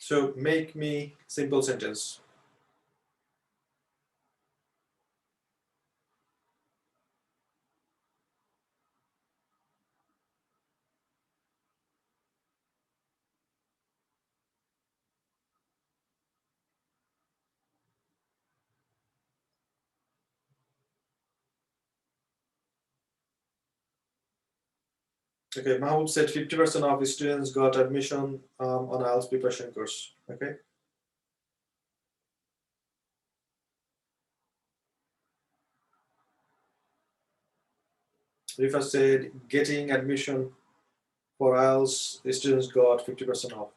So make me simple sentence. Okay, Mahmoud said 50% of students got admission on IELTS preparation course. Okay. Rifa said getting admission for IELTS, students got 50% off.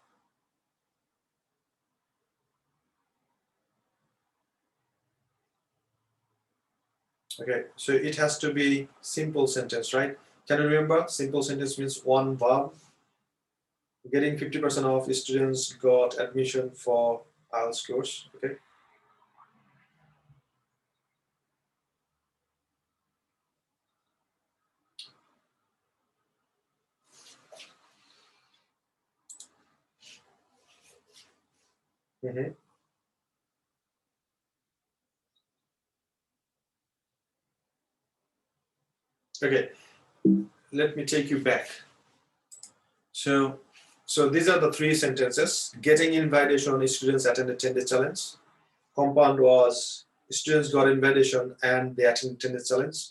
Okay, so it has to be simple sentence, right? Can you remember? Simple sentence means one verb. Getting 50% off, students got admission for IELTS course. Okay. Okay, let me take you back. So these are the three sentences. Getting invitation, students attended 10-day challenge. Compound was students got invitation and they attended 10-day challenge.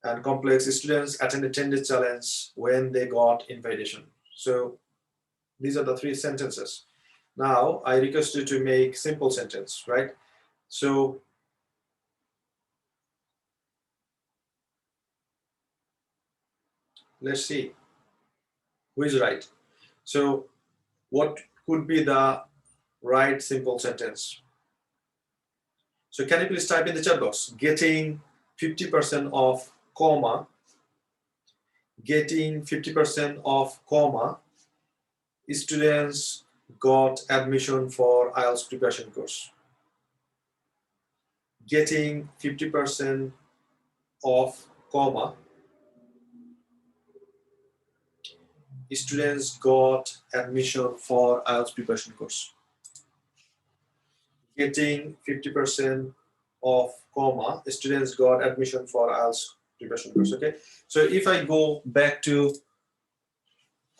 And complex, students attended 10-day challenge when they got invitation. So these are the three sentences. Now I request you to make simple sentence, right? So let's see who is right. So what could be the right simple sentence? So can you please type in the chat box, getting 50% off, comma, getting 50% off, comma, students got admission for IELTS preparation course. Getting 50% off, comma, students got admission for IELTS preparation course. Getting 50% off, comma, students got admission for IELTS preparation course. Okay, so if I go back to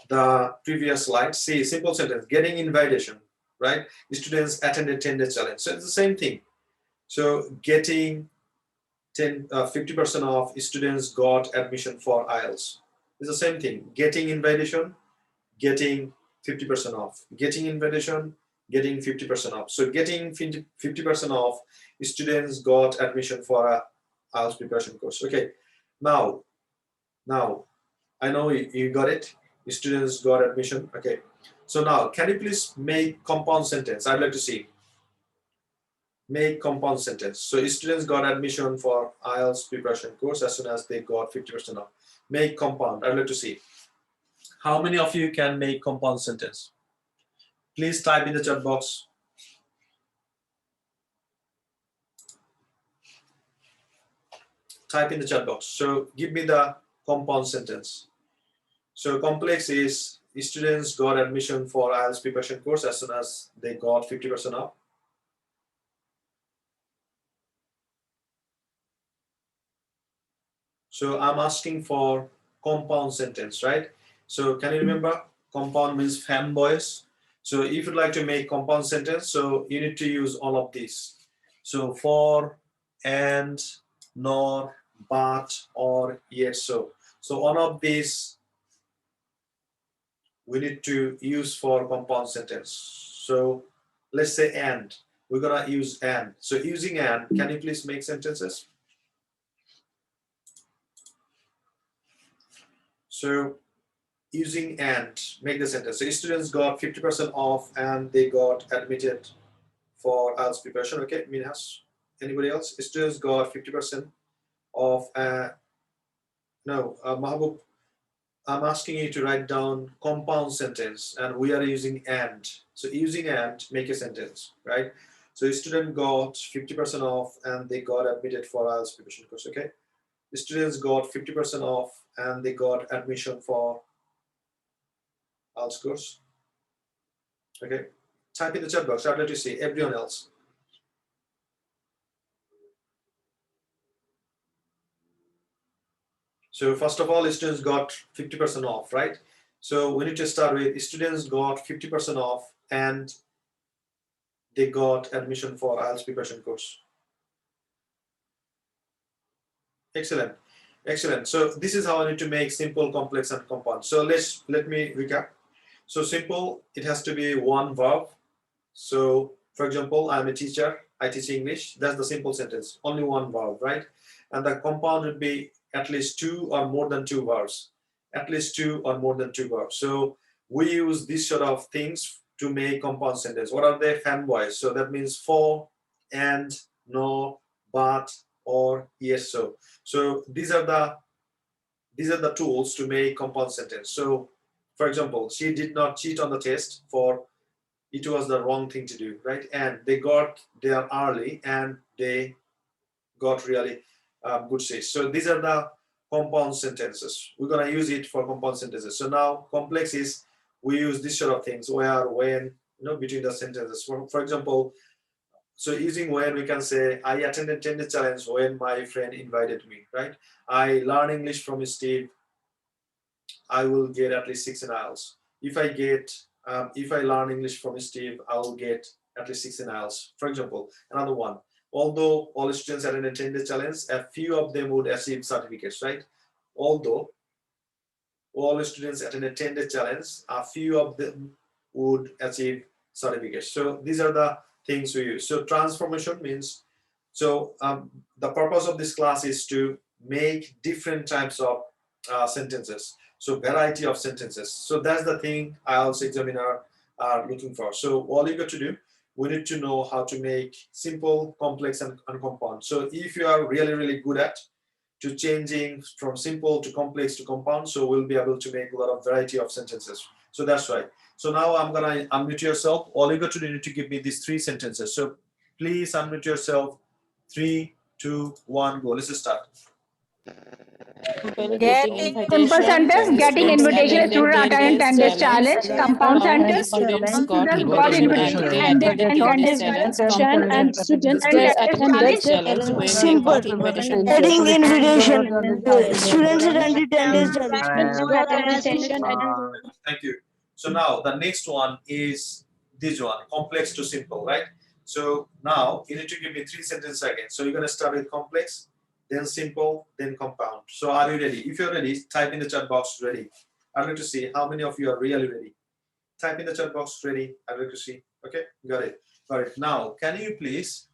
the previous slide, see, simple sentence, getting invitation, right? Students attended 10-day challenge. So it's the same thing. So getting 50% off, students got admission for IELTS. It's the same thing. Getting invitation, getting 50% off. Getting invitation, getting 50% off. So getting 50% off, students got admission for a IELTS preparation course. Okay, now I know you got it. Students got admission. Okay, so now can you please make compound sentence? I'd like to see. Make compound sentence. So students got admission for IELTS preparation course as soon as they got 50% off. Make compound. I'd like to see. How many of you can make compound sentence? Please type in the chat box. Type in the chat box. So give me the compound sentence. So complex is students got admission for IELTS preparation course as soon as they got 50% off. So I'm asking for compound sentence, right? So can you remember compound means fanboys? So if you'd like to make compound sentence, so you need to use all of these. So for, and, nor, but, or, yet, so. So all of these we need to use for compound sentence. So let's say and. We're gonna use and. So using and, can you please make sentences? So using and, make the sentence. So students got 50% off and they got admitted for IELTS preparation. Okay, Minhas, anybody else? Students got 50% off. Mahbub, I'm asking you to write down compound sentence and we are using and. So using and, make a sentence, right? So student got 50% off and they got admitted for IELTS preparation course. Okay, the students got 50% off and they got admission for IELTS course. Okay, type in the chat box. I'd like to see everyone else. So first of all, students got 50% off, right? So we need to start with students got 50% off and they got admission for IELTS preparation course. Excellent, excellent. So this is how I need to make simple, complex, and compound. So let me recap. So simple, it has to be one verb. So for example, I'm a teacher, I teach English. That's the simple sentence, only one verb, right? And the compound would be at least two or more than two verbs. At least two or more than two verbs. So we use these sort of things to make compound sentence. What are they? Fanboys. So that means for, and, no, but, or, yes, so. So these are the tools to make compound sentence. So for example, she did not cheat on the test, for it was the wrong thing to do, right? And they got there early and they got really good seats. So these are the compound sentences. We're gonna use it for compound sentences. So now complex is we use this sort of things where, when, between the sentences. For example, so using when, we can say I attended 10-day challenge when my friend invited me, right? I learn English from Steve. I will get at least 6 in IELTS. If I learn English from Steve, I will get at least 6 in IELTS. For example, another one. Although all students had an attended challenge, a few of them would achieve certificates, right? Although all students at an attended challenge, a few of them would achieve certificates. So these are the things we use. So transformation means, so the purpose of this class is to make different types of sentences. So variety of sentences. So that's the thing IELTS examiner are looking for. So all you got to do, we need to know how to make simple, complex, and compound. So if you are really, really good at to changing from simple to complex to compound, so we'll be able to make a lot of variety of sentences. So that's right. So now I'm gonna unmute yourself. All you got to do, you need to give me these 3 sentences. So please unmute yourself. 3, 2, 1, go. Let's start. Getting Simple sentence, getting invitation, student attend 10 days challenge. Compound sentence, students got students got invitation invitation and and they they attended 10 attend 10 days days challenge. challenge. Compound students attended challenge when they Simple. got invitation. Getting invitation. Students attended 10 days challenge. Thank you. So now the next one is this one, complex to simple, right? So now you need to give me 3 sentences again. So you're going to start with complex, then simple, then compound. So are you ready? If you're ready, type in the chat box ready. I'd like to see how many of you are really ready. Type in the chat box ready. I'd like to see. Okay, got it. Got it. Now, can you please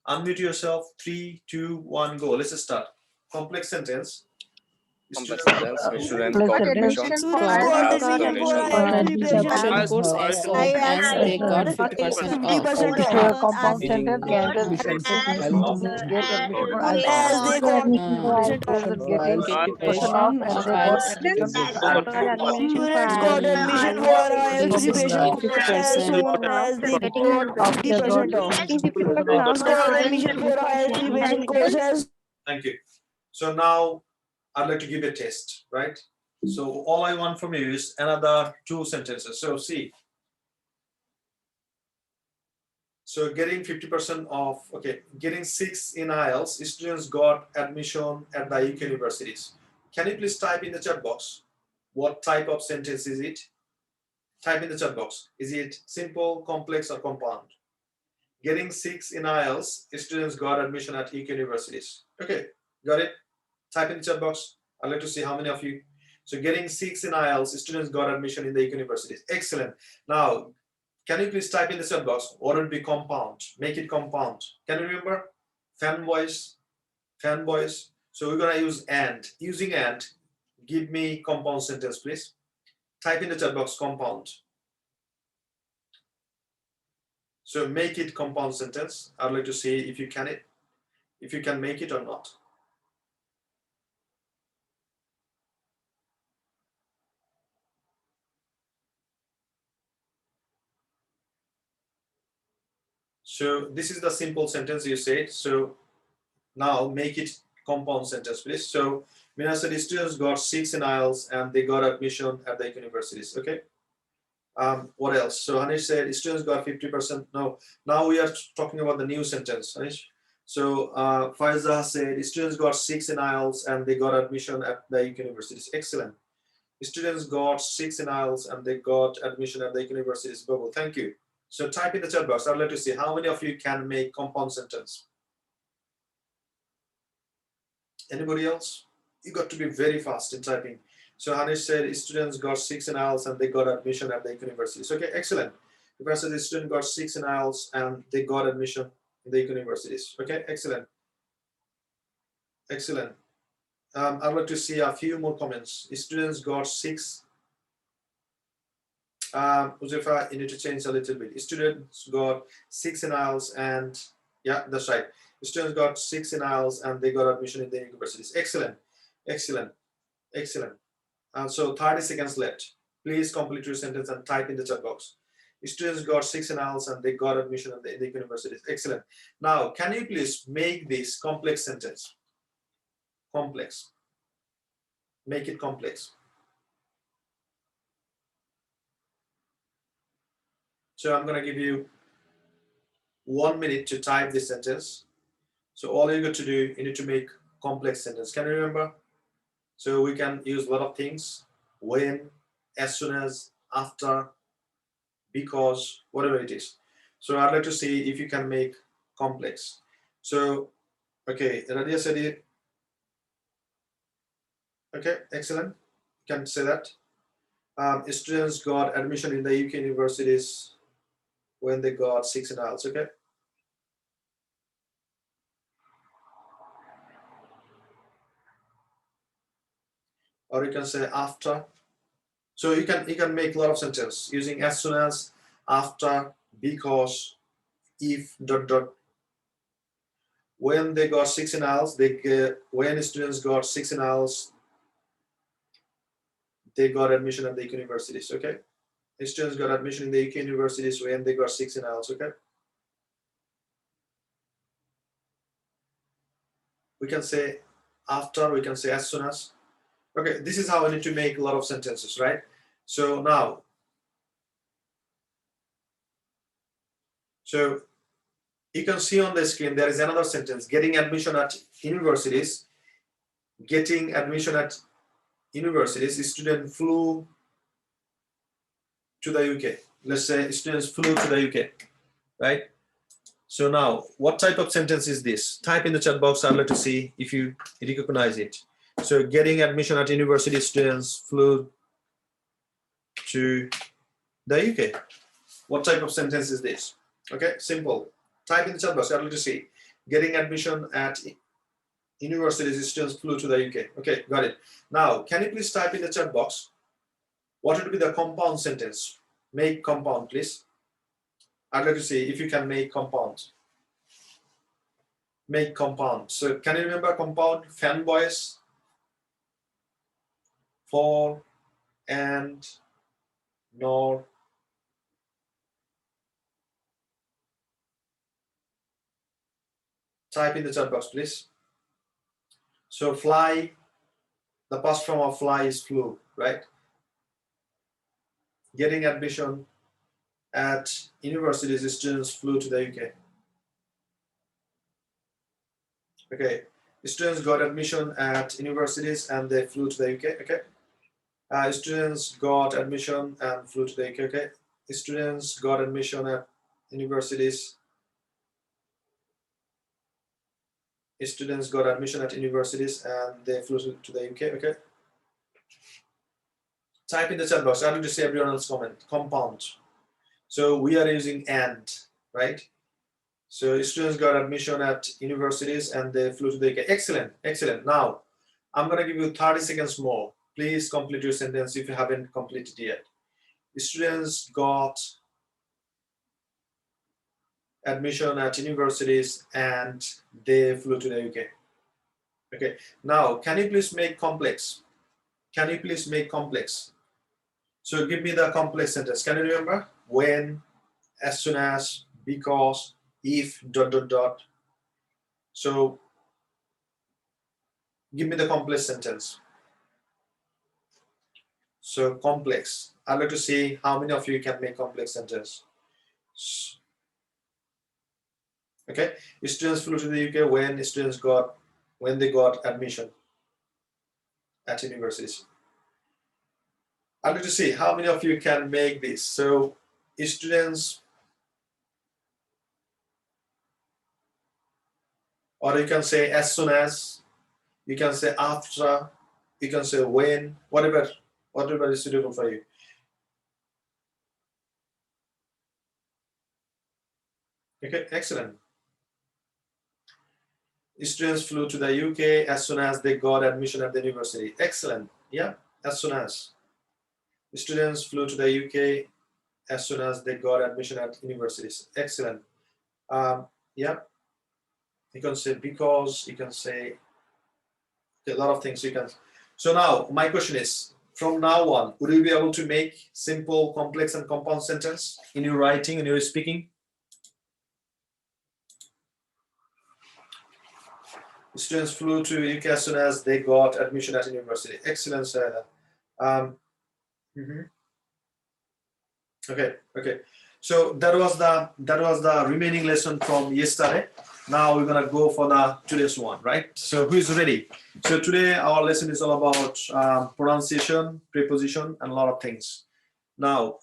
unmute yourself? 3, 2, 1, go. Let's start. Complex sentence. Complex sentence. Students got admission Students for got IELTS admission for donation. IELTS preparation Course as well, and they got 50% off. 50% off. Compound sentence get admission for students get admission for IELTS As they got Uh, 50% off. students getting 50% off preparation and of they got IELTS. admission for IELTS. Students got admission for IELTS This is preparation course as 50% soon as they got After they got 50% off. 50% off. Students got admission for IELTS preparation course as. Thank you. So now I'd like to give a test, right? So all I want from you is another 2 sentences. So see. So getting 50% off, okay, getting 6 in IELTS, students got admission at the UK universities. Can you please type in the chat box? What type of sentence is it? Type in the chat box. Is it simple, complex, or compound? Getting 6 in IELTS, students got admission at UK universities. Okay, got it? Type in the chat box. I'd like to see how many of you. So getting 6 in IELTS, students got admission in the UK universities. Excellent. Now, can you please type in the chat box? What would be compound? Make it compound. Can you remember? Fanboys. So we're gonna use and. Using and, give me compound sentence, please. Type in the chat box compound. So make it compound sentence. I'd like to see if you can make it or not. So this is the simple sentence you said. So now make it compound sentence, please. So Mina said students got 6 in IELTS and they got admission at the universities. Okay. What else? So Anish said students got 50%. No, now we are talking about the new sentence, Anish. So Faiza said students got 6 in IELTS and they got admission at the UK universities. Excellent. Students got 6 in IELTS and they got admission at the universities. Bobo, thank you. So type in the chat box. I'd like to see how many of you can make compound sentence. Anybody else? You got to be very fast in typing. So Hanish said students got 6 in IELTS and they got admission at the universities. Okay, excellent. The person said the student got 6 in IELTS and they got admission in the universities. Okay, excellent. Excellent. I'd like to see a few more comments. Students got 6. Uzefa, you need to change a little bit. Students got 6 in IELTS and yeah, that's right. Students got 6 in IELTS and they got admission in the universities. Excellent. Excellent. Excellent. So 30 seconds left. Please complete your sentence and type in the chat box. Students got 6 in IELTS and they got admission in the universities. Excellent. Now, can you please make this complex sentence? Complex. Make it complex. So I'm going to give you 1 minute to type this sentence. So all you got to do, you need to make complex sentence. Can you remember? So we can use a lot of things. When, as soon as, after, because, whatever it is. So I'd like to see if you can make complex. So, okay, Radia said it. Okay, excellent. You can say that. Students got admission in the UK universities when they got 6 in IELTS. Okay. Or you can say after. So you can make a lot of sentences using as soon as, after, because, if, dot dot. When they got 6 in IELTS, when students got 6 in IELTS, they got admission at the universities. Okay. The students got admission in the UK universities when they got 6 in IELTS. Okay. We can say after. We can say as soon as. Okay. This is how I need to make a lot of sentences, right? So now, so you can see on the screen there is another sentence: getting admission at universities. Getting admission at universities. Student flew to the UK. Let's say students flew to the UK, right? So now, what type of sentence is this? Type in the chat box. I'd like to see if you recognize it. So getting admission at university, students flew to the UK. What type of sentence is this? Okay, simple. Type in the chat box. I'd like to see getting admission at universities, students flew to the UK. Okay, got it. Now, can you please type in the chat box what would be the compound sentence? Make compound, please. I'd like to see if you can make compound. Make compound. So can you remember compound? Fanboys, for, and, nor. Type in the chat box, please. So fly, the past form of fly is flew, right? Getting admission at universities, students flew to the UK. Okay, students got admission at universities and they flew to the UK. Okay, students got admission and flew to the UK. Okay, students got admission at universities. Students got admission at universities and they flew to the UK. Okay, type in the chat box. I need to see everyone else's comment. Compound. So we are using and, right? So students got admission at universities and they flew to the UK. Excellent, excellent. Now, I'm going to give you 30 seconds more. Please complete your sentence if you haven't completed yet. Students got admission at universities and they flew to the UK. Okay, now, can you please make complex? Can you please make complex? So give me the complex sentence. Can you remember? When, as soon as, because, if, dot, dot, dot. So give me the complex sentence. So complex. I'd like to see how many of you can make complex sentence. Okay, students flew to the UK when they got admission at universities. I'd like to see how many of you can make this. So students, or you can say as soon as, you can say after, you can say when, whatever is suitable for you. Okay, excellent. Students flew to the UK as soon as they got admission at the university. Excellent. Yeah, as soon as. Students flew to the UK as soon as they got admission at universities. Excellent. Yeah, you can say because, you can say a lot of things you can. So now my question is, from now on, would you be able to make simple, complex, and compound sentence in your writing and your speaking? Students flew to UK as soon as they got admission at university. Excellent, sir. Okay. So that was the remaining lesson from yesterday. Now we're gonna go for the today's one, right? So who is ready? So today our lesson is all about pronunciation, preposition, and a lot of things. Now,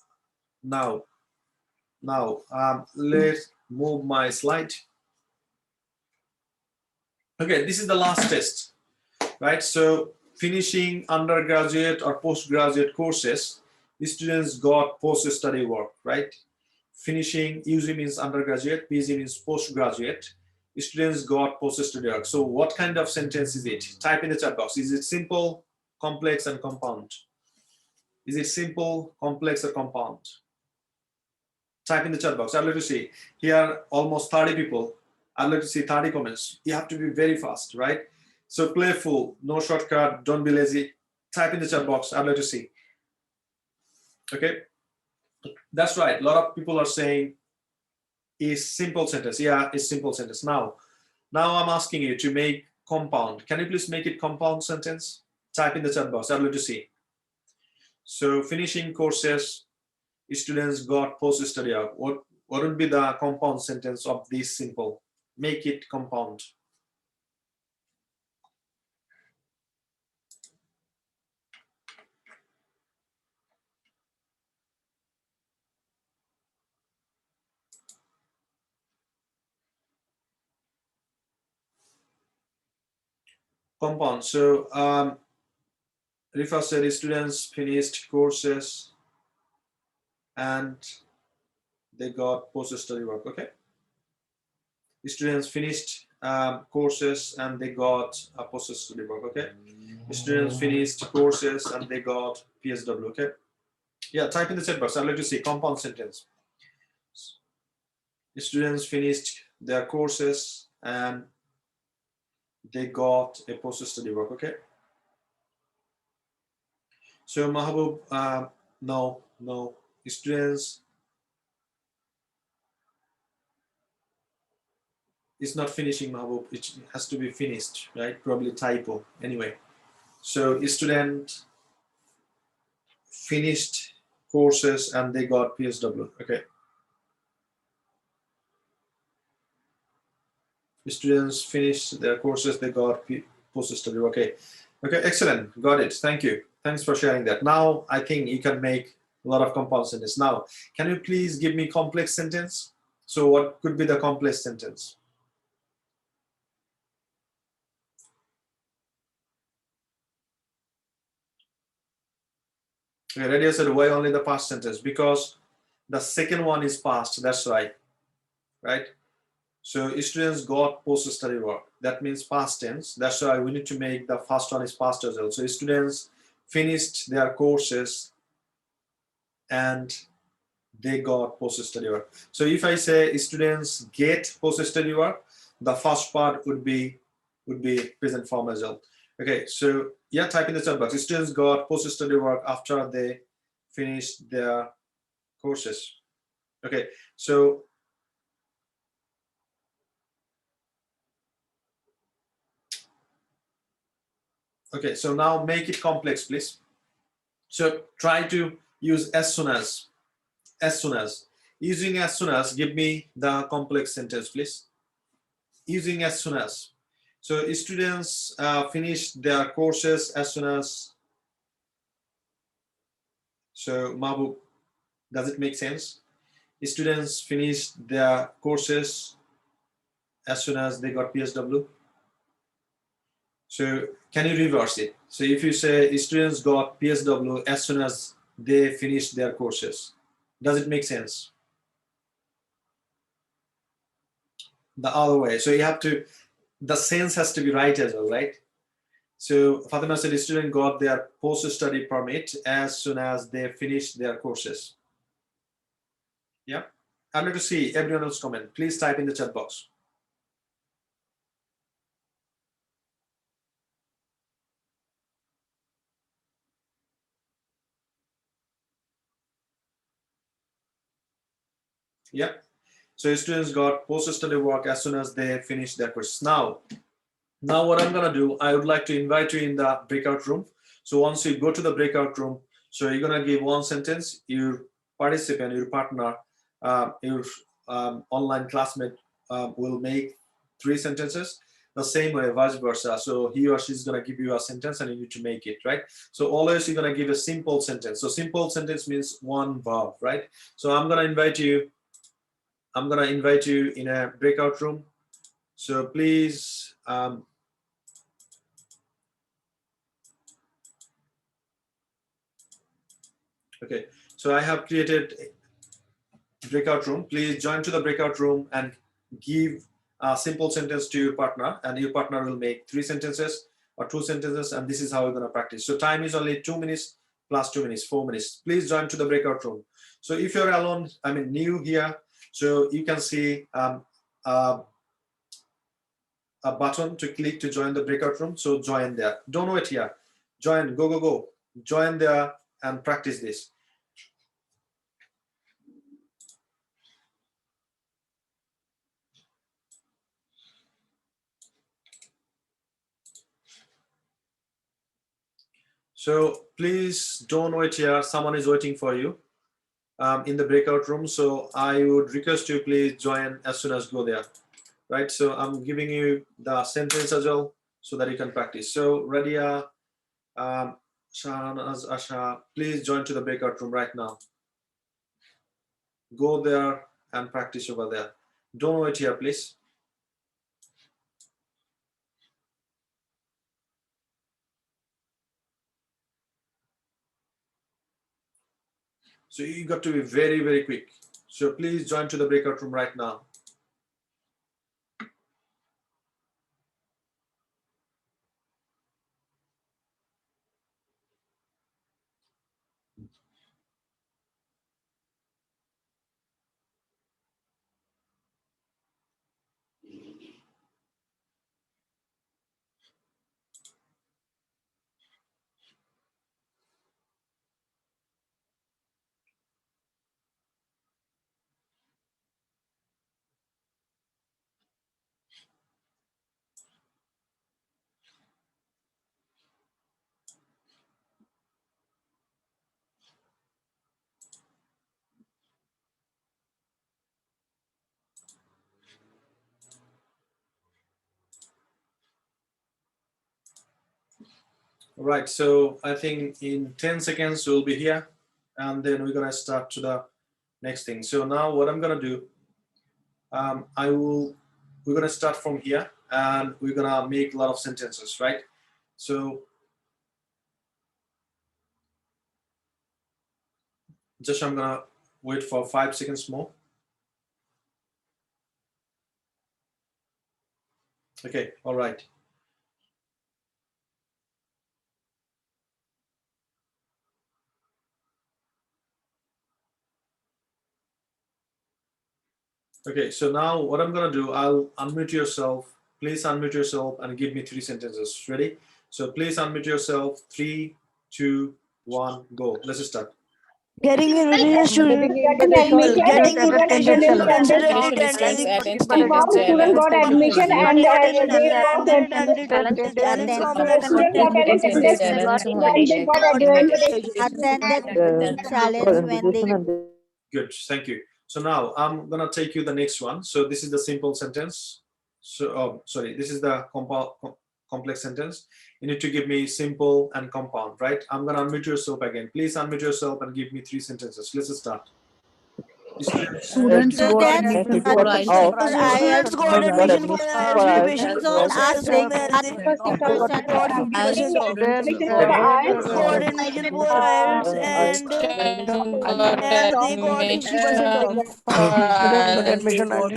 let's move my slide. Okay, this is the last test, right? So finishing undergraduate or postgraduate courses, the students got post-study work, right? Finishing, UG means undergraduate, PG means postgraduate. Students got post-study work. So what kind of sentence is it? Type in the chat box. Is it simple, complex, and compound? Is it simple, complex, or compound? Type in the chat box. I'd like to see. Here, almost 30 people. I'd like to see 30 comments. You have to be very fast, right? So playful, no shortcut, don't be lazy. Type in the chat box. I'd like to see. Okay, that's right. A lot of people are saying is simple sentence. Yeah, it's simple sentence. Now I'm asking you to make compound. Can you please make it compound sentence? Type in the chat box. I'd like to see. So finishing courses, students got post-study work. What would be the compound sentence of this simple? Make it compound. Compound. So Rifa said students finished courses and they got post-study work. Okay. Students finished courses and they got a post-study work. Okay. Students finished courses and they got PSW. Okay. Yeah, type in the chat box. I'd like to see compound sentence. Students finished their courses and they got a post-study work. Okay. So Mahabub, no. Students is not finishing, Mahabub. It has to be finished, right? Probably typo. Anyway, so student finished courses and they got PSW. Okay. Students finished their courses, they got post-study. Okay. Okay, excellent. Got it. Thank you. Thanks for sharing that. Now I think you can make a lot of compound sentences. Now, can you please give me complex sentence? So what could be the complex sentence? Okay, Radio said why only the past sentence? Because the second one is past. That's right. Right? So students got post-study work. That means past tense. That's why we need to make the first one is past as well. So students finished their courses and they got post-study work. So if I say students get post-study work, the first part would be present form as well. Okay, so yeah, type in the chat box. Students got post-study work after they finished their courses. Okay, so now make it complex, please. So try to use as soon as. As soon as. Using as soon as, give me the complex sentence, please. Using as soon as. So students finish their courses as soon as. So Mahbub, does it make sense? Students finish their courses as soon as they got PSW. So can you reverse it? So if you say students got PSW as soon as they finish their courses, does it make sense? The other way. So you have to, the sense has to be right as well, right? So Fatima said student got their post-study permit as soon as they finish their courses. Yeah. I'd like to see everyone else comment. Please type in the chat box. Yeah. So students got post-study work as soon as they finish their course. Now what I'm gonna do, I would like to invite you in the breakout room. So once you go to the breakout room, so you're gonna give one sentence, your participant, your partner, your online classmate will make 3 sentences. The same way, vice versa. So he or she's gonna give you a sentence and you need to make it, right? So always you're gonna give a simple sentence. So simple sentence means one verb, right? So I'm gonna invite you in a breakout room. So please, okay. So I have created a breakout room. Please join to the breakout room and give a simple sentence to your partner, and your partner will make 3 sentences or 2 sentences, and this is how we're going to practice. So time is only 2 minutes plus 2 minutes, 4 minutes. Please join to the breakout room. So if you're alone, I mean new here, so you can see a button to click to join the breakout room. So join there. Don't wait here. Join. Go, go, go. Join there and practice this. So please don't wait here. Someone is waiting for you in the breakout room. So I would request you please join as soon as go there. Right. So I'm giving you the sentence as well so that you can practice. So Radia, Shahanaz, Asha, please join to the breakout room right now. Go there and practice over there. Don't wait here, please. So you got to be very, very quick. So please join to the breakout room right now. All right, so I think in 10 seconds we'll be here, and then we're gonna start to the next thing. So now what I'm gonna do, we're gonna start from here, and we're gonna make a lot of sentences, right? So just I'm gonna wait for 5 seconds more. Okay, all right. Okay, so now what I'm gonna do, I'll unmute yourself. Please unmute yourself and give me 3 sentences. Ready? So please unmute yourself. 3, 2, 1, go. Let's start. Getting invitation student Getting admission, a student attendance standards Admission is students attend compound. standard Student got challenge. admission and they got student got an attendance when they got invitation. Good, thank you. So now I'm gonna take you the next one. So this is the simple sentence. So, sorry, this is the complex sentence. You need to give me simple and compound, right? I'm gonna unmute yourself again. Please unmute yourself and give me 3 sentences. Let's start. Students got admission for Students got admission for IELTS preparation course as soon as they got 50% off. Got admission for IELTS and they got 50% off.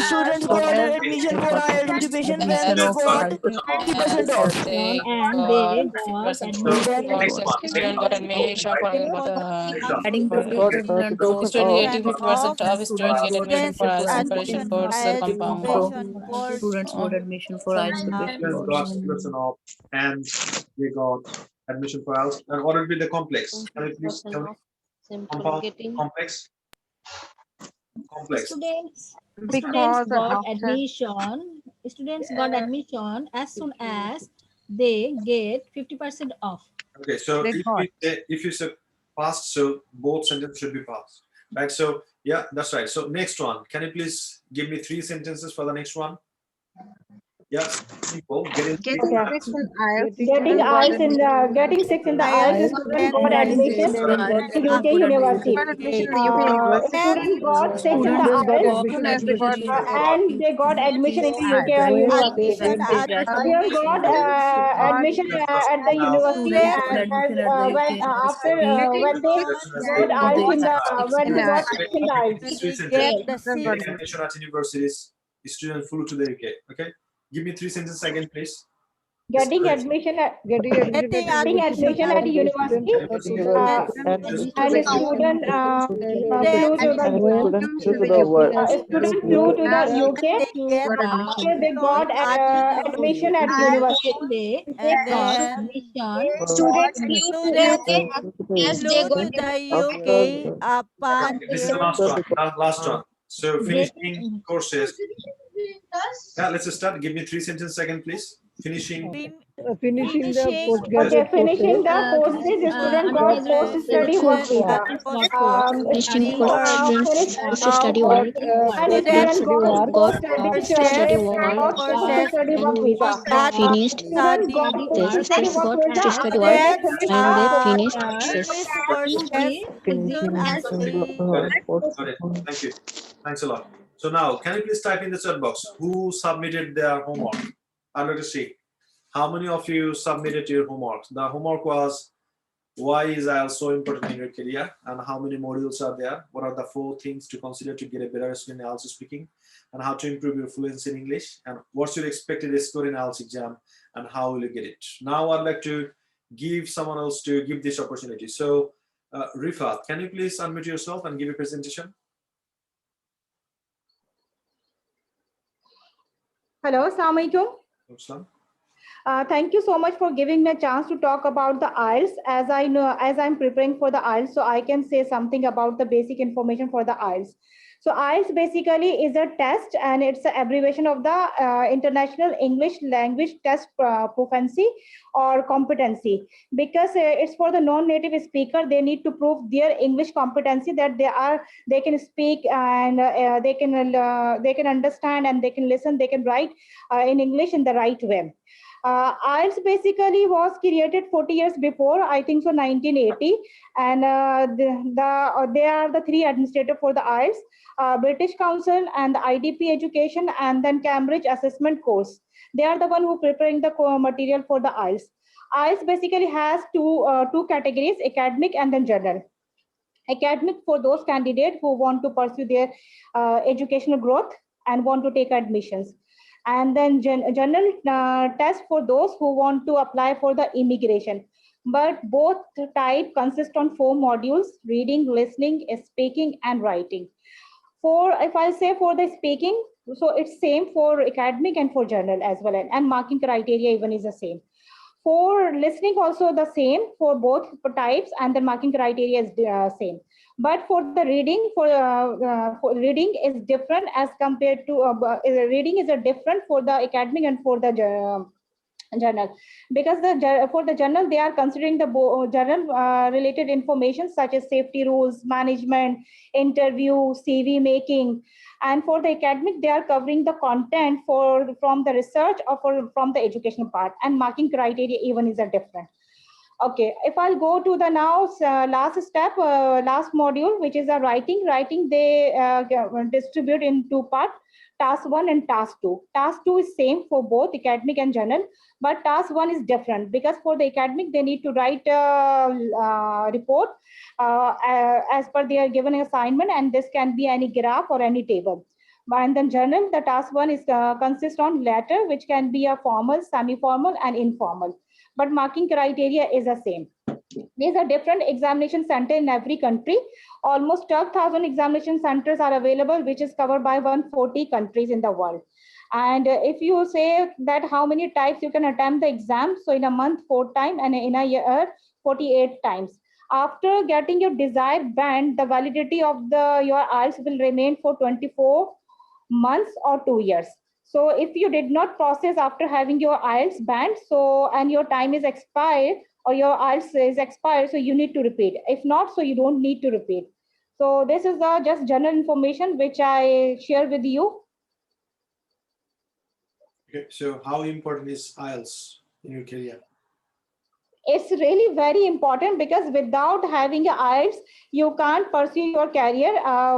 Students got admission for IELTS preparation when they got 50% off. And they got student got admission for student getting 50% off. Student get admission for IELTS preparation course compound. Students got admission for IELTS preparation Students got course. 50% off and they got admission for IELTS. And what would be the complex? Can you please tell me? Compound, complex. Students got admission. Students got admission as soon as they get 50% off. Okay, so if you say past, so both sentences should be past, right? So yeah, that's right. So next one, can you please give me 3 sentences for the next one? Yeah, simple. Getting 6 in IELTS Getting 6 in the IELTS, student got admission to UK University. Student got 6 in the IELTS and they got admission into UK University. Student got admission at the university and when after when they got IELTS in the when they got 6 in the IELTS. 3 sentences. Getting admission at universities, student flew to the UK. Okay. Give me 3 sentences again, please. Getting admission at university and student flew to the UK. After they got admission at university. They got admission. Students flew to the UK. This is the last one. Last one. So finishing courses. Yeah, let's start. Give me 3 sentences again, please. Finishing the courses, the student got post-study work visa. Finishing students study work. And the student got post-study work visa. Finished thesis, got study work, and they finished thesis. Got it. Thank you. Thanks a lot. So now, can you please type in the chat box who submitted their homework? I'd like to see how many of you submitted your homework. The homework was why is IELTS so important in your career, and how many modules are there? What are the 4 things to consider to get a better score in IELTS speaking, and how to improve your fluency in English, and what's your expected score in IELTS exam, and how will you get it? Now I'd like to give someone else to give this opportunity. So Rifat, can you please unmute yourself and give a presentation? Hello, Assalamu alaikum. Thank you so much for giving me a chance to talk about the IELTS. As I know, as I'm preparing for the IELTS, so I can say something about the basic information for the IELTS. So IELTS basically is a test, and it's an abbreviation of the International English Language Test Proficiency or Competency, because it's for the non-native speaker. They need to prove their English competency, that they can speak and they can understand and they can listen, they can write in English in the right way. IELTS basically was created 40 years before, I think so 1980, and they are the 3 administrators for the IELTS, British Council and the IDP Education, and then Cambridge Assessment Course. They are the one who preparing the material for the IELTS. IELTS basically has two categories, academic and then general. Academic for those candidates who want to pursue their educational growth and want to take admissions. And then general test for those who want to apply for the immigration. But both type consist on 4 modules: reading, listening, speaking, and writing. If I say for the speaking, so it's same for academic and for general as well, and marking criteria even is the same. For listening also the same for both types, and the marking criteria is same. But for the reading, for reading is different as compared to reading is a different for the academic and for the journal, because for the journal they are considering the journal related information such as safety rules, management, interview, CV making. And for the academic they are covering the content from the research or from the educational part, and marking criteria even is a different. Okay, if I'll go to the now last step, last module, which is a writing. Writing they distribute in two parts: task 1 and task 2. Task 2 is same for both academic and journal, but task 1 is different because for the academic they need to write a report as per their given assignment, and this can be any graph or any table. And then journal, the task 1 is consists on letter, which can be a formal, semi-formal, and informal. But marking criteria is the same. These are different examination center in every country. Almost 12,000 examination centers are available, which is covered by 140 countries in the world. And if you say that how many types you can attempt the exam, so in a month 4 times and in a year 48 times. After getting your desired band, the validity of your IELTS will remain for 24 months or 2 years. So if you did not process after having your IELTS band, so and your time is expired or your IELTS is expired, so you need to repeat. If not, so you don't need to repeat. So this is just general information which I share with you. Okay, so how important is IELTS in your career? It's really very important because without having a IELTS, you can't pursue your career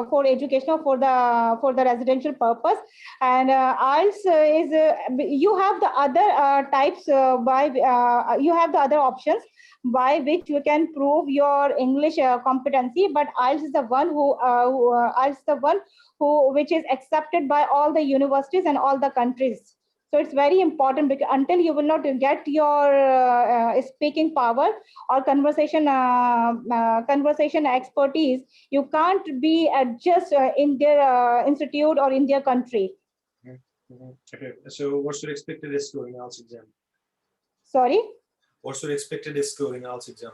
for education or for the residential purpose. And IELTS is you have the other types you have the other options by which you can prove your English competency. But IELTS is the one IELTS is the one which is accepted by all the universities and all the countries. So it's very important because until you will not get your speaking power or conversation expertise, you can't be just in their institute or in their country. Okay, so what's your expected score in IELTS exam? Sorry? What's your expected score in IELTS exam?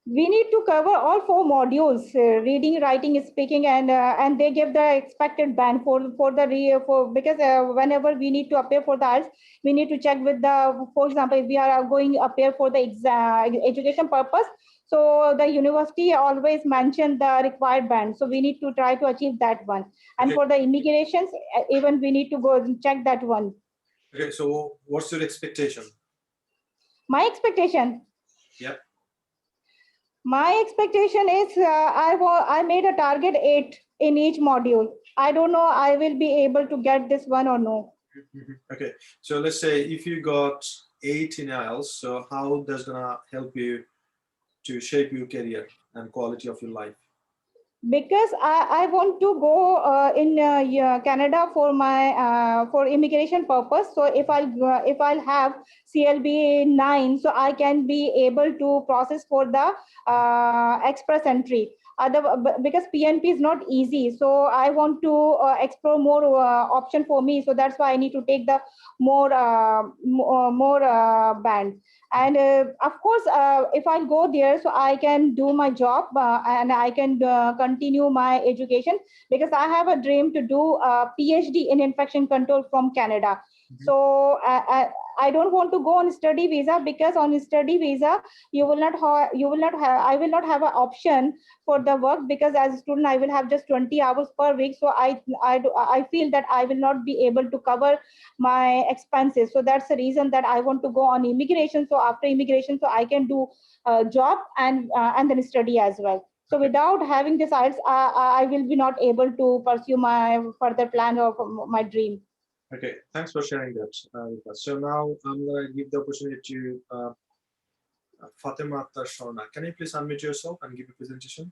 We need to cover all 4 modules: reading, writing, speaking, and they give the expected band for because whenever we need to appear for the IELTS, we need to check with for example, if we are going appear for the education purpose, so the university always mention the required band, so we need to try to achieve that one. And Okay. for the immigrations, even we need to go and check that one. Okay, so what's your expectation? My expectation. Yep. My expectation is I made a target 8 in each module. I don't know I will be able to get this one or no. Okay, so let's say if you got 8 in IELTS, so how that's gonna help you to shape your career and quality of your life? Because I want to go in Canada for my for immigration purpose. So if I'll have CLB 9, so I can be able to process for the express entry. Because PNP is not easy, so I want to explore more option for me. So that's why I need to take the more band. And of course, if I go there, so I can do my job and I can continue my education, because I have a dream to do a PhD in infection control from Canada. So I don't want to go on study visa, because on study visa I will not have an option for the work, because as a student I will have just 20 hours per week. So I feel that I will not be able to cover my expenses. So that's the reason that I want to go on immigration. So after immigration, so I can do a job and then study as well. So without having this IELTS, I will be not able to pursue my further plan of my dream. Okay, thanks for sharing that with us. So now I'm going to give the opportunity to Fatima Tashona. Can you please unmute yourself and give a presentation?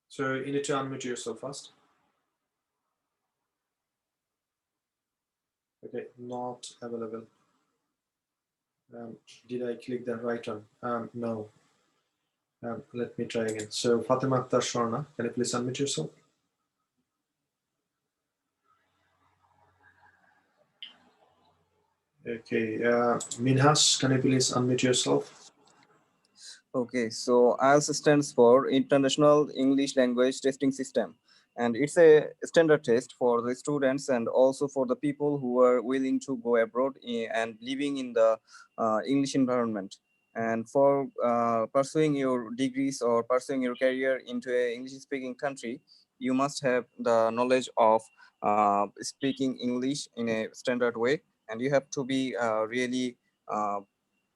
So you need to unmute yourself first. Okay, not available. Did I click the right one? No. Let me try again. So Fatima Akhtar Sharna, can you please unmute yourself? Okay, Minhas, can you please unmute yourself? Okay, so IELTS stands for International English Language Testing System, and it's a standard test for the students and also for the people who are willing to go abroad and living in the English environment. And for pursuing your degrees or pursuing your career into a English-speaking country, you must have the knowledge of speaking English in a standard way, and you have to be really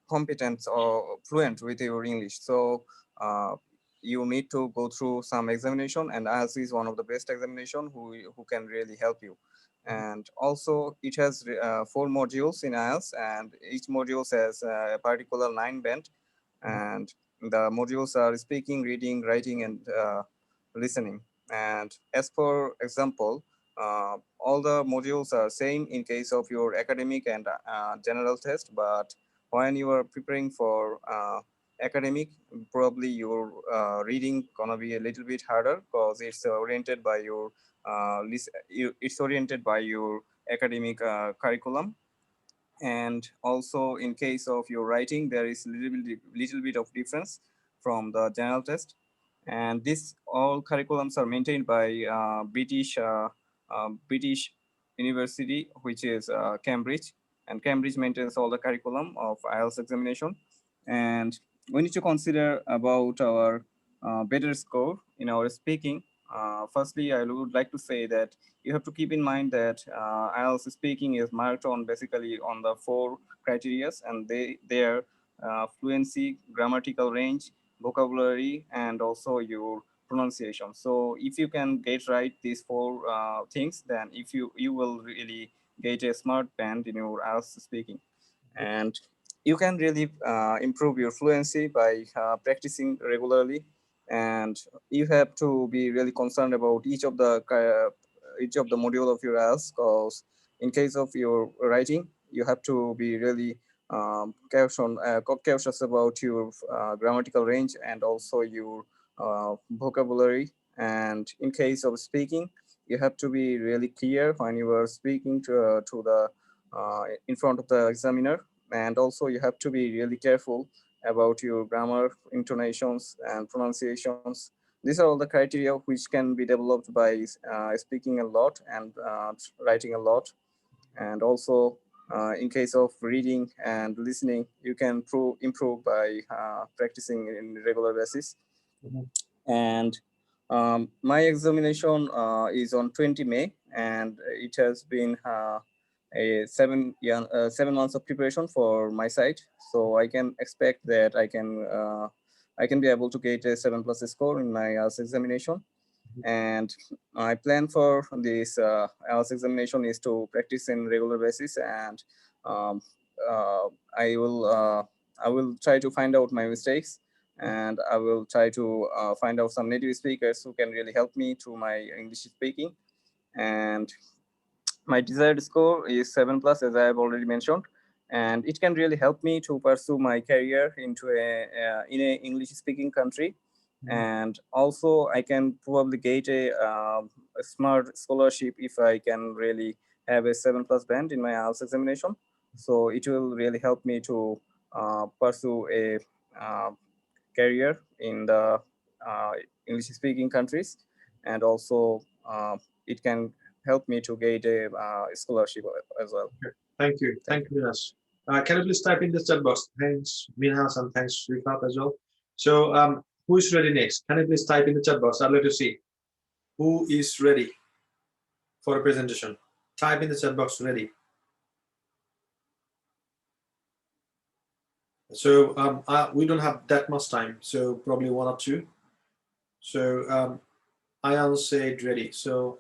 competent or fluent with your English. So you need to go through some examination, and IELTS is one of the best examination who can really help you. And also it has 4 modules in IELTS, and each module has a particular 9 band, and the modules are speaking, reading, writing, and listening. And as for example, all the modules are same in case of your academic and general test, but when you are preparing for academic, probably your reading gonna be a little bit harder because it's oriented by your it's oriented by your academic curriculum. And also in case of your writing, there is little bit of difference from the general test. And this all curriculums are maintained by British University, which is Cambridge, and Cambridge maintains all the curriculum of IELTS examination. And we need to consider about our better score in our speaking. Firstly, I would like to say that you have to keep in mind that IELTS speaking is marked on basically on the 4 criteria, and they are fluency, grammatical range, vocabulary, and also your pronunciation. So if you can get right these 4 things, then if you will really get a smart band in your IELTS speaking. And you can really improve your fluency by practicing regularly. And you have to be really concerned about each of the module of your IELTS, because in case of your writing, you have to be really cautious about your grammatical range and also your vocabulary. And in case of speaking, you have to be really clear when you are speaking to the in front of the examiner. And also you have to be really careful about your grammar, intonations, and pronunciations. These are all the criteria which can be developed by speaking a lot and writing a lot. And also in case of reading and listening, you can improve by practicing in regular basis. And my examination is on 20 May, and it has been a 7 months of preparation for my side. So I can expect that I can be able to get a 7+ score in my IELTS examination. And my plan for this IELTS examination is to practice in regular basis, and um, uh, I will try to find out my mistakes, and I will try to find out some native speakers who can really help me through my English speaking. And my desired score is 7+, as I have already mentioned, and it can really help me to pursue my career into in a English speaking country. And also I can probably get a smart scholarship if I can really have a 7+ band in my IELTS examination. So it will really help me to pursue a career in the English speaking countries. And also it can help me to get a scholarship as well. Thank you. Thank you, Minhas. Can you please type in the chat box? Thanks, Minhas, and thanks, Rifat, as well. So who is ready next? Can you please type in the chat box? I'd like to see who is ready for a presentation. Type in the chat box, ready. So we don't have that much time, so probably 1 or 2. So Ayan said ready. So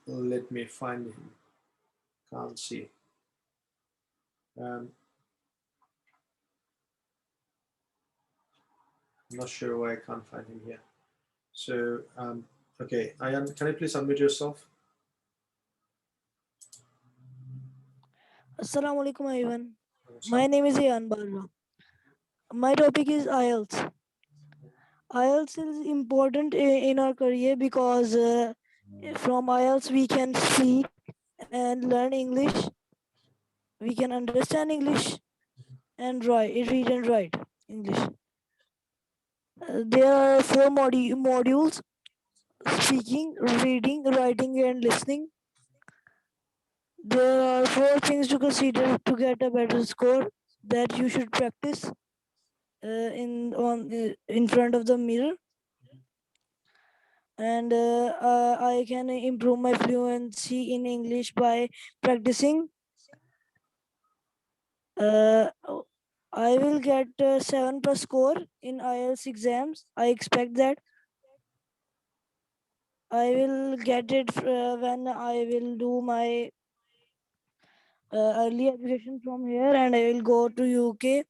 let me find him. Can't see. I'm not sure why I can't find him here. So okay, Ayan, can you please unmute yourself? Assalamu alaikum everyone. My name is Ian Barra. My topic is IELTS. IELTS is important in our career because from IELTS we can speak and learn English. We can understand English and read and write English. There are four modules: speaking, reading, writing, and listening. There are four things to consider to get a better score that you should practice in front of the mirror, and I can improve my fluency in English by practicing. Uh, I will get 7+ score in IELTS exams. I expect that I will get it when I will do my early education from here, and I will go to UK.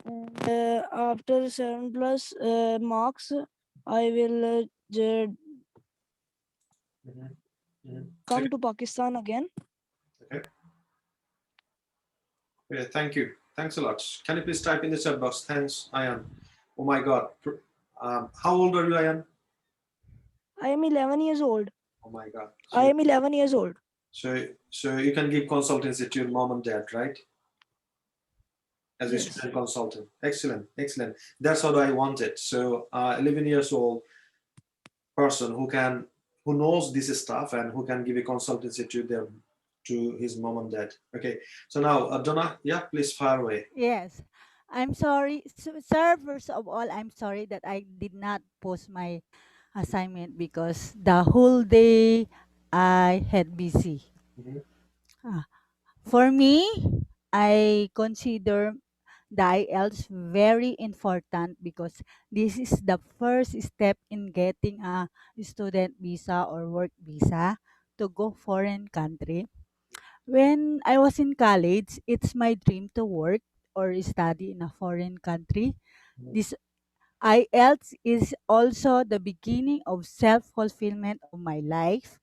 And after 7+ marks, I will come to Pakistan again. Okay. Okay, thank you. Thanks a lot. Can you please type in the chat box? Thanks, Ayan. Oh my God. How old are you, Ayan? I am 11 years old. Oh my God. I am 11 years old. So you can give consultancy to your mom and dad, right? As Yes. a student consultant. Excellent, excellent. That's what I wanted. So 11 years old person who knows this stuff and who can give a consultancy to his mom and dad. Okay. So now Donna, yeah, please fire away. Yes. I'm sorry, sir. First of all, I'm sorry that I did not post my assignment because the whole day I had busy. Mhm. For me, I consider the IELTS very important because this is the first step in getting a student visa or work visa to go foreign country. When I was in college, it's my dream to work or study in a foreign country. This IELTS is also the beginning of self-fulfillment of my life.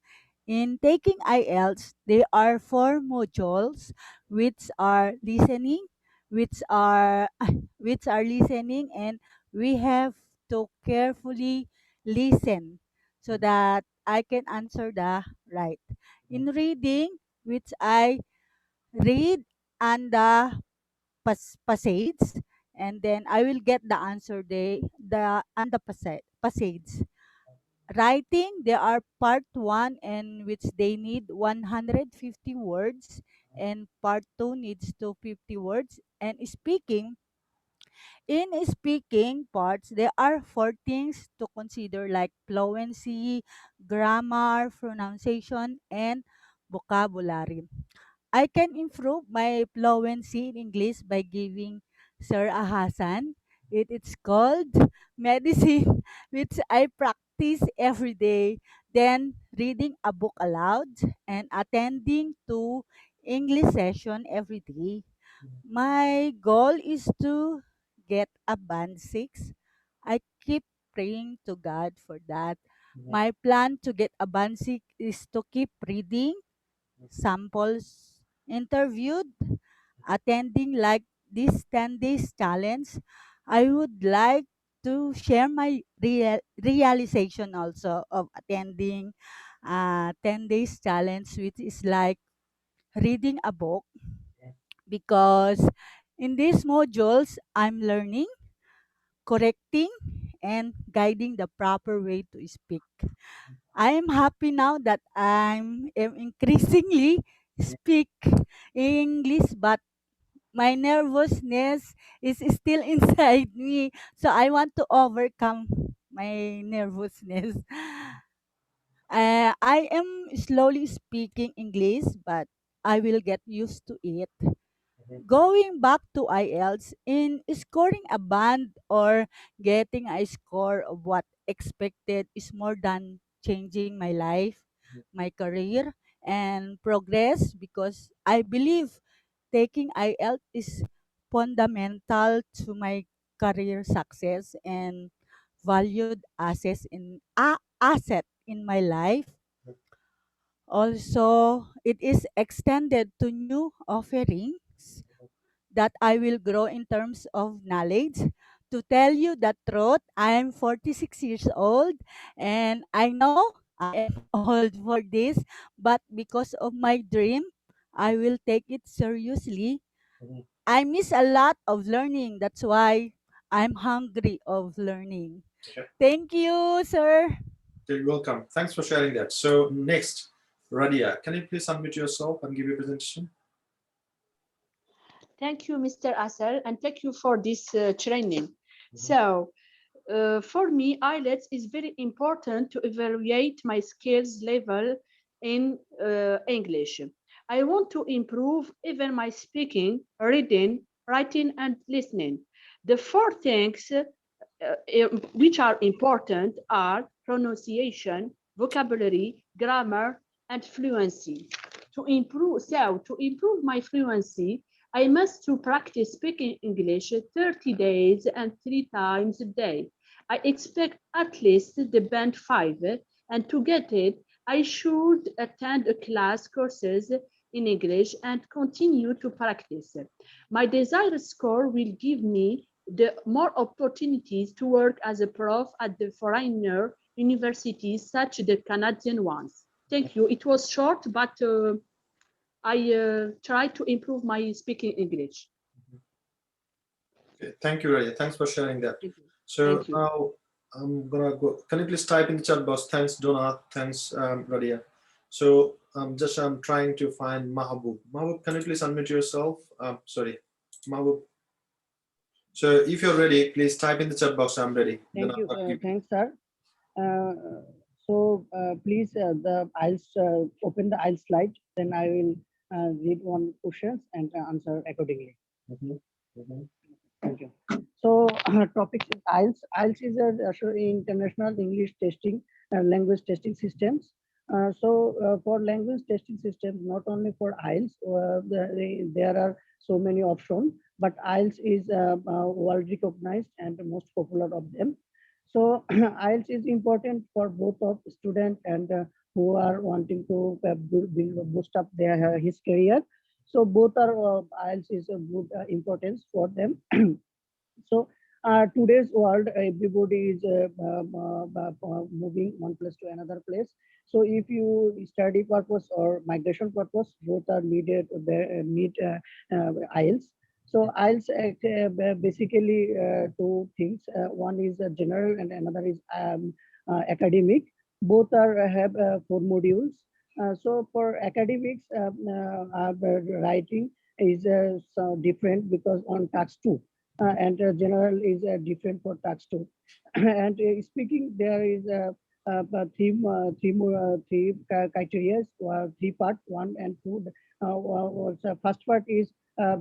In taking IELTS, there are four modules which are listening, which are which are listening, and we have to carefully listen so that I can answer the right. In reading, which I read and the passage, and then I will get the answer the and the passage. Writing, there are part 1 and which they need 150 words and part 2 needs 250 words. And in speaking parts, there are four things to consider like fluency, grammar, pronunciation, and vocabulary. I can improve my fluency in English by giving Sir Ahasan. It's called medicine, which I practice every day. Then reading a book aloud and attending to English session every day. My goal is to get a band 6. I keep praying to God for that. My plan to get a band 6 is to keep reading samples interviewed, attending like this 10 days challenge. I would like to share my realization also of attending 10 days challenge, which is like reading a book, because in these modules I'm learning, correcting, and guiding the proper way to speak. I am happy now that am increasingly speak English, but my nervousness is still inside me. So I want to overcome my nervousness. I am slowly speaking English, but I will get used to it. Going back to IELTS, in scoring a band or getting a score of what expected is more than changing my life, my career, and progress, because I believe taking IELTS is fundamental to my career success and valued asset in my life. Also, it is extended to new offerings that I will grow in terms of knowledge. To tell you the truth, I am 46 years old and I know I am old for this, but because of my dream, I will take it seriously. Mhm. I miss a lot of learning. That's why I'm hungry of learning. Okay. Thank you, sir. You're welcome. Thanks for sharing that. So next, Radia, can you please unmute yourself and give your presentation? Thank you, Mr. Asser, and thank you for this training. So, for me, IELTS is very important to evaluate my skills level in English. I want to improve even my speaking, reading, writing, and listening. The four things which are important are pronunciation, vocabulary, grammar, and fluency. To improve my fluency, I must to practice speaking English 30 days and 3 times a day. I expect at least the band 5, and to get it, I should attend a class courses in English and continue to practice. My desired score will give me the more opportunities to work as a prof at the foreigner universities, such the Canadian ones. Thank you. It was short, but I try to improve my speaking English. Okay. Thank you, Radia. Thanks for sharing that. Thank you. So Thank you. now I'm gonna go. Can you please type in the chat box? Thanks, Donna. Thanks, Radia. So I'm trying to find Mahabub. Mahabub, can you please unmute yourself? Sorry, Mahabub. So if you're ready, please type in the chat box. I'm ready. Thank you. Thanks, sir. Please the I'll open the IELTS slide. Then I will read one questions and answer accordingly. Thank you. So topic is IELTS. IELTS is a international English testing language testing systems. For language testing systems, not only for IELTS, there are so many options, but IELTS is world recognized and the most popular of them. So IELTS is important for both of student and who are wanting to boost up their his career. So both are IELTS is a good importance for them. So today's world, everybody is moving one place to another place. So if you study purpose or migration purpose, both are needed. Need IELTS. So IELTS basically two things. One is general and another is academic. Both are have 4 modules. So for academics, writing is so different because on task 2 and general is different for task 2. And speaking, there is a three criteria, 3 part, 1 and 2. First part is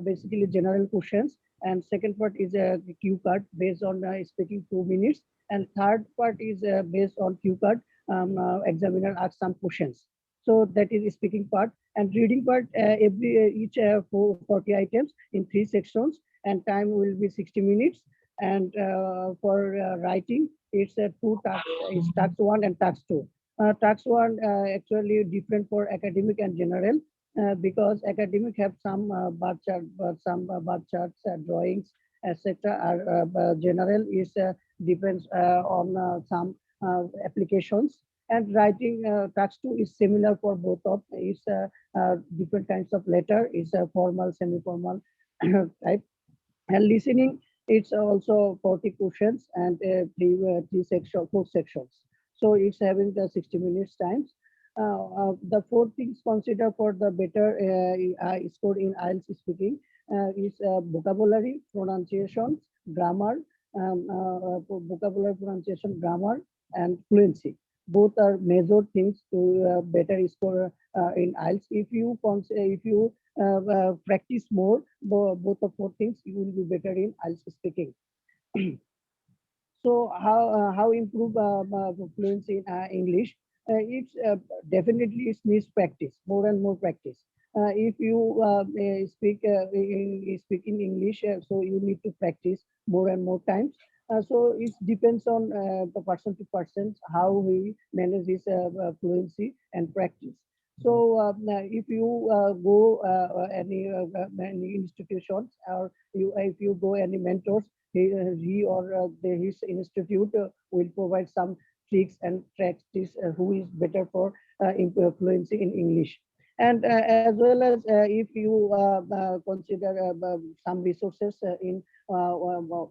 basically general questions, and second part is a cue card based on speaking 2 minutes, and third part is based on cue card. Examiner asks some questions. So that is speaking part, and reading part. Each 40 items in 3 sections, and time will be 60 minutes. And for writing, it's 2 tasks. It's task 1 and task 2. Task 1 actually different for academic and general. Because academic have some bar chart, bar charts, drawings, etc. General is depends on some applications. And writing task 2 is similar for both of. It's different kinds of letter. Is formal, semi-formal type. And listening, it's also 40 questions and four sections. So it's having the 60 minutes times. The 4 things considered for the better score in IELTS speaking is vocabulary, pronunciation, grammar, vocabulary, pronunciation, grammar, and fluency. Both are major things to better score in IELTS. If you practice more, both of 4 things, you will be better in IELTS speaking. So how improve fluency in English? It's definitely it needs practice, more and more practice. If you speak in English, so you need to practice more and more times. So it depends on the person to person how we manage this fluency and practice. So if you go any institutions, or if you go any mentors, he or his institute will provide some tricks and practice who is better for fluency in English. And as well as if you consider some resources in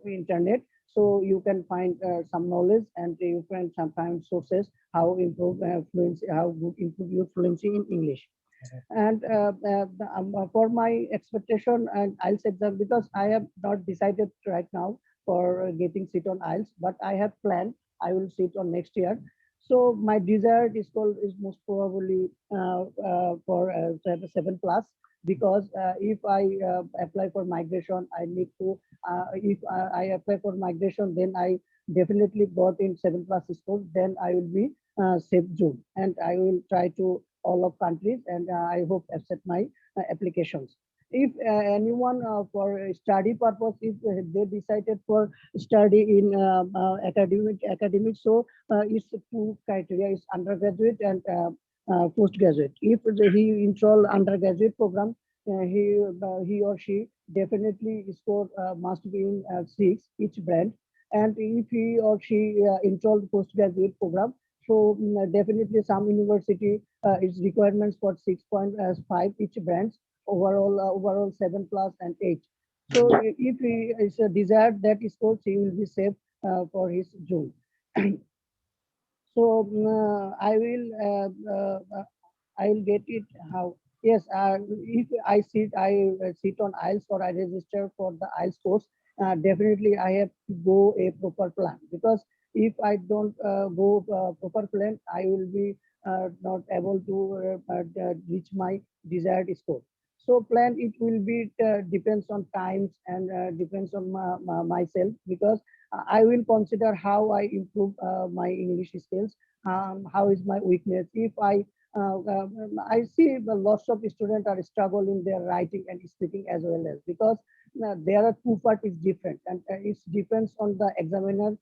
internet, so you can find some knowledge, and you can find sources how improve fluency, how to improve your fluency in English. And for my expectation and IELTS exam, because I have not decided right now for getting seat on IELTS, but I have planned I will sit on next year. So my desired score is most probably for 7+, because if I apply for migration, I need to, if I apply for migration, then I definitely got in 7+ score, then I will be safe zone, and I will try to all of countries, and I hope accept my applications. If anyone for study purpose, if they decided for study in academic, so it's two criteria: is undergraduate and postgraduate. If he enroll undergraduate program, he or she definitely score must be in 6 each brand. And if he or she enroll postgraduate program, so definitely some university its requirements for 6.5 each branch, overall 7+ and 8. So if he is desired that scores, he will be safe for his June. So I will get it how. Yes, if I sit on IELTS, or I register for the IELTS course, definitely I have to go a proper plan, because if I don't go proper plan, I will be not able to reach my desired score. So plan it will be depends on times, and depends on myself, because I will consider how I improve my English skills. How is my weakness? If I see lots of students are struggling their writing and speaking as well, as because there are two part is different, and it depends on the examiner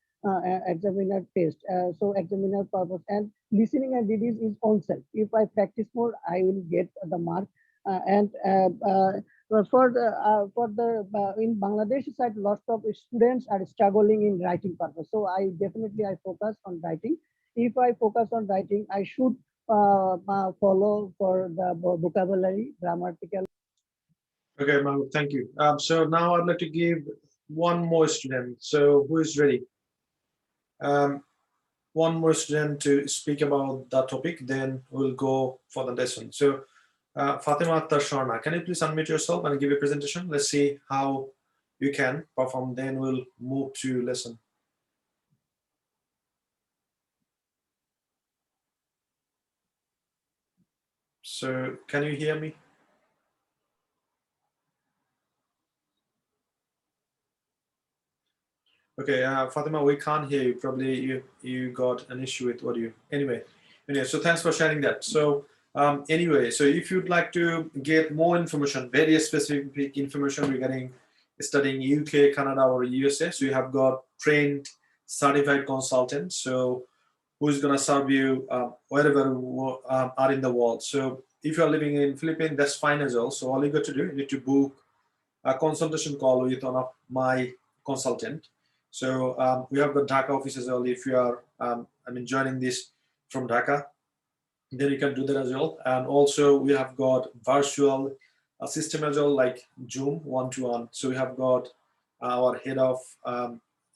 test. So examiner purpose, and listening and reading is on self. If I practice more, I will get the mark. And for the in Bangladesh side, lots of students are struggling in writing purpose. So I definitely I focus on writing. If I focus on writing, I should follow for the vocabulary, grammatical. Okay, Mahmoud, thank you. So now I'd like to give one more student. So who is ready? One more student to speak about the topic, then we'll go for the lesson. So Fatima Tasharna, can you please unmute yourself and give a presentation? Let's see how you can perform, then we'll move to lesson. So can you hear me? Okay, Fatima, we can't hear you. Probably you got an issue with audio. Anyway, so thanks for sharing that. So anyway, so if you'd like to get more information, very specific information regarding studying UK, Canada, or USA, so you have got trained, certified consultants, so who's gonna serve you wherever you are in the world. So if you are living in Philippines, that's fine as well. So all you got to do, you need to book a consultation call with one of my consultant. So we have the Dhaka office as well. If you are, joining this from Dhaka, then you can do that as well. And also we have got virtual system as well, like Zoom one-to-one. So we have got our head of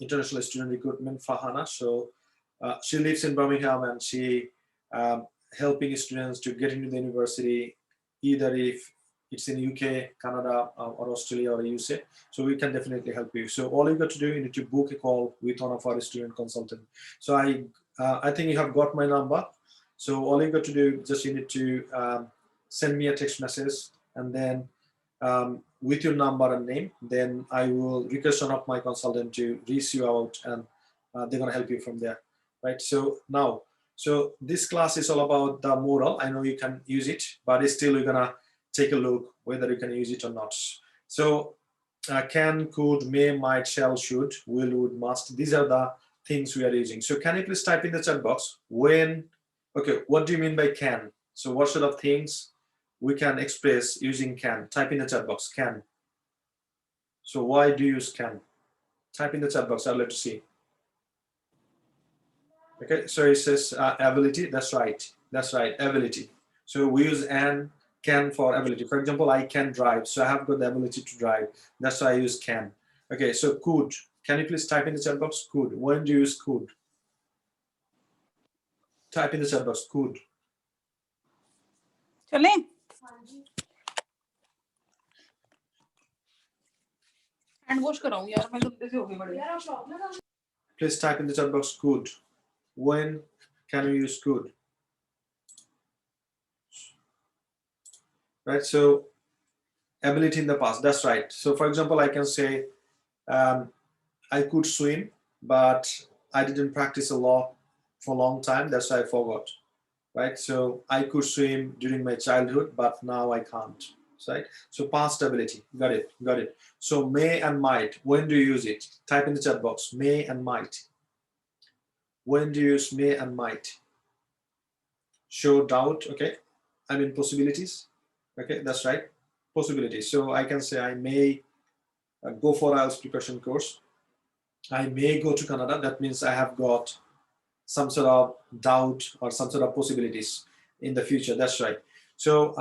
international student recruitment, Fahana. So she lives in Birmingham, and she helping students to get into the university, either if it's in UK, Canada, or Australia, or USA. So we can definitely help you. So all you got to do, you need to book a call with one of our student consultant. So I think you have got my number. So all you got to do, just you need to send me a text message, and then with your number and name, then I will request one of my consultant to reach you out, and they're gonna help you from there, right? So now, so this class is all about the moral. I know you can use it, but still we're gonna take a look whether you can use it or not. So can, could, may, might, shall, should, will, would, must. These are the things we are using. So can you please type in the chat box when, okay, what do you mean by can? So what sort of things we can express using can? Type in the chat box, can. So why do you use can? Type in the chat box, I'd like to see. Okay, so it says ability, that's right, ability. So we use and can for ability. For example, I can drive, so I have got the ability to drive. That's why I use can. Okay, so could. Can you please type in the chat box, could? When do you use could? Type in the chat box, could. चलें hand wash कराऊं यार मैं गंदे से हो गई बड़े Please type in the chat box, could. When can we use could? Right, so ability in the past, that's right. So for example, I can say I could swim, but I didn't practice a lot for a long time, that's why I forgot. Right, so I could swim during my childhood, but now I can't. Right, so past ability, got it. So may and might, when do you use it? Type in the chat box, may and might. When do you use may and might? Show doubt, okay, I mean possibilities. Okay, that's right, possibilities. So I can say I may go for IELTS preparation course. I may go to Canada. That means I have got some sort of doubt or some sort of possibilities in the future. That's right. So,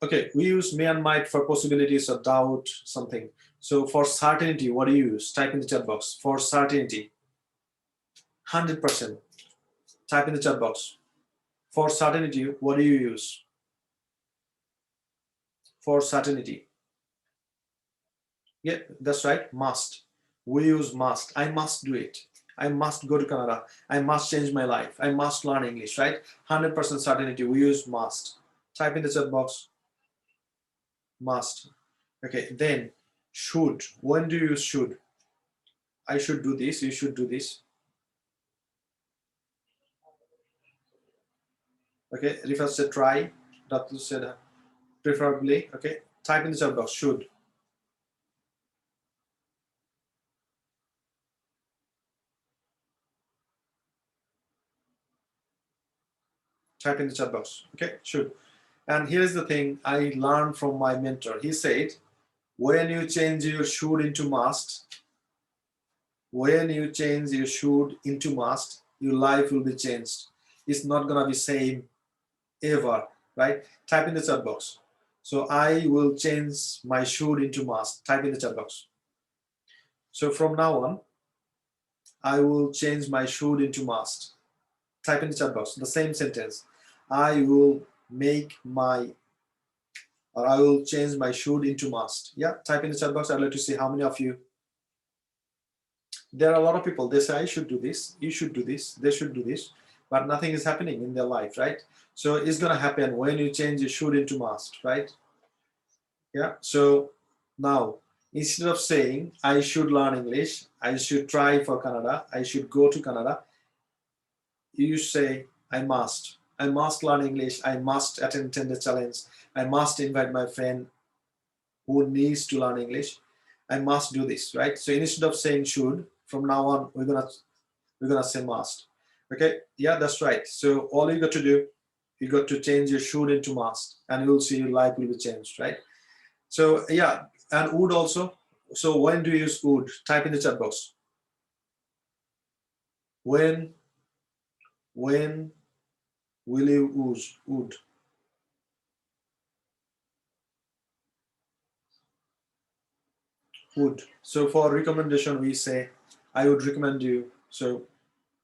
okay, we use may and might for possibilities or doubt, something. So for certainty, what do you use? Type in the chat box. For certainty, 100%. Type in the chat box. For certainty, what do you use? For certainty. Yeah, that's right, must. We use must. I must do it. I must go to Canada. I must change my life. I must learn English, right? 100% certainty, we use must. Type in the chat box, must. Okay, then should. When do you use should? I should do this, you should do this. Okay, Rifat said try, Dr. said preferably. Okay, type in the chat box, should. Type in the chat box, okay, should. And here's the thing I learned from my mentor. He said, when you change your should into must, when you change your should into must, your life will be changed. It's not gonna be same ever, right? Type in the chat box. So I will change my should into must. Type in the chat box. So from now on, I will change my should into must. Type in the chat box, the same sentence. I will make my, or I will change my should into must. Yeah, type in the chat box. I'd like to see how many of you. There are a lot of people, they say I should do this, you should do this, they should do this, but nothing is happening in their life, right? So it's gonna happen when you change your should into must, right? Yeah, so now instead of saying I should learn English, I should try for Canada, I should go to Canada, you say I must learn English, I must attend the challenge, I must invite my friend who needs to learn English, I must do this, right? So instead of saying should, from now on we're gonna say must. Okay, yeah, that's right. So all you got to do, you got to change your should into must, and you'll see your life will be changed, right? So yeah, and would also. So when do you use would? Type in the chat box. When will you use would? Would. So for recommendation, we say, I would recommend you. So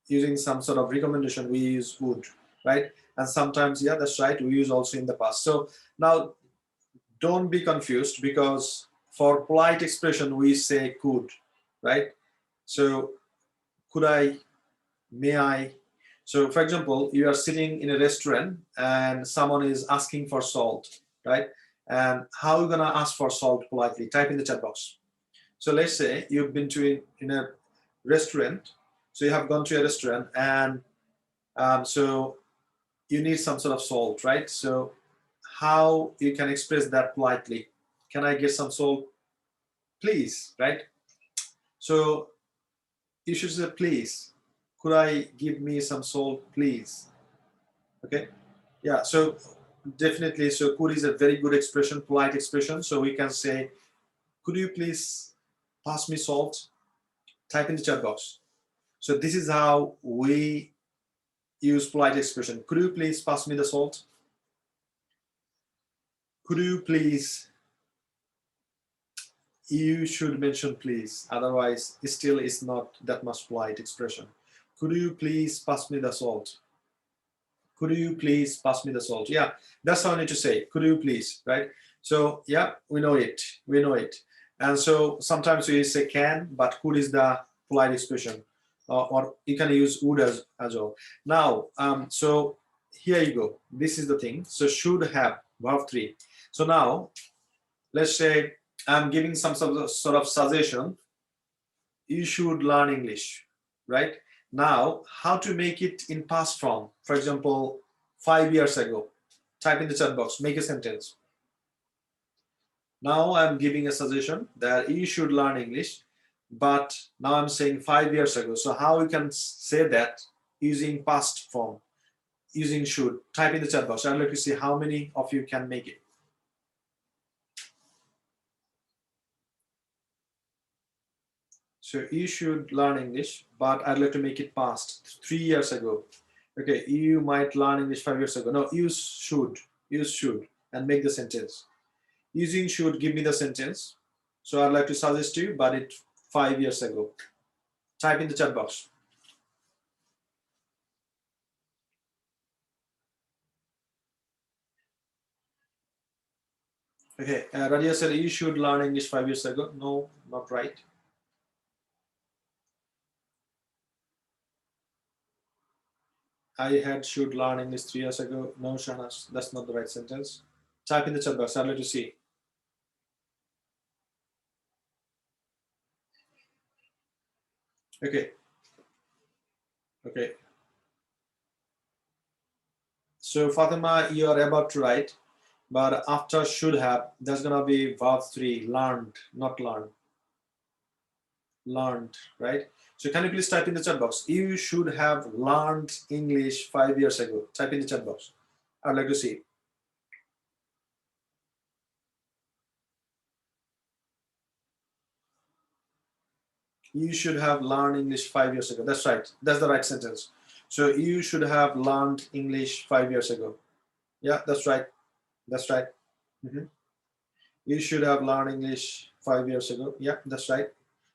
using some sort of recommendation, we use would, right? And sometimes, yeah, that's right, we use also in the past. So now don't be confused, because for polite expression, we say could, right? So could I, may I? So for example, you are sitting in a restaurant and someone is asking for salt, right? And how are you gonna ask for salt politely? Type in the chat box. So let's say you've been to in a restaurant. So you have gone to a restaurant and so you need some sort of salt, right? So how you can express that politely? Can I get some salt, please, right? So you should say, please, could I give me some salt, please? Okay, yeah, so definitely. So could is a very good expression, polite expression. So we can say, could you please pass me salt? Type in the chat box. So this is how we use polite expression. Could you please pass me the salt? Could you please? You should mention please, otherwise it still is not that much polite expression. Could you please pass me the salt? Could you please pass me the salt? Yeah, that's how I need to say. Could you please, right? So yeah, we know it. We know it. And so sometimes we say can, but could is the polite expression, or you can use would as well. Now, so here you go. This is the thing. So should have verb 3. So now, let's say I'm giving some sort of suggestion. You should learn English, right? Now, how to make it in past form? For example, 5 years ago. Type in the chat box, make a sentence. Now I'm giving a suggestion that you should learn English, but now I'm saying 5 years ago. So how you can say that using past form, using should? Type in the chat box. I'd like to see how many of you can make it. So you should learn English, but I'd like to make it past 3 years ago. Okay, you might learn English 5 years ago. No, use should, and make the sentence. Using should, give me the sentence. So I'd like to suggest you, but it 5 years ago. Type in the chat box. Okay, Radia said you should learn English 5 years ago. No, not right. I had should learn English 3 years ago. No, Shahnas, that's not the right sentence. Type in the chat box. I'd like to see. Okay. Okay. So Fatima, you are about to write, but after should have, there's gonna be verb 3, learned, not learned. Learned, right? So can you please type in the chat box? You should have learned English 5 years ago. Type in the chat box. I'd like to see. You should have learned English 5 years ago. That's right. That's the right sentence. So you should have learned English 5 years ago. Yeah, that's right. That's right. You should have learned English 5 years ago. Yeah, that's right.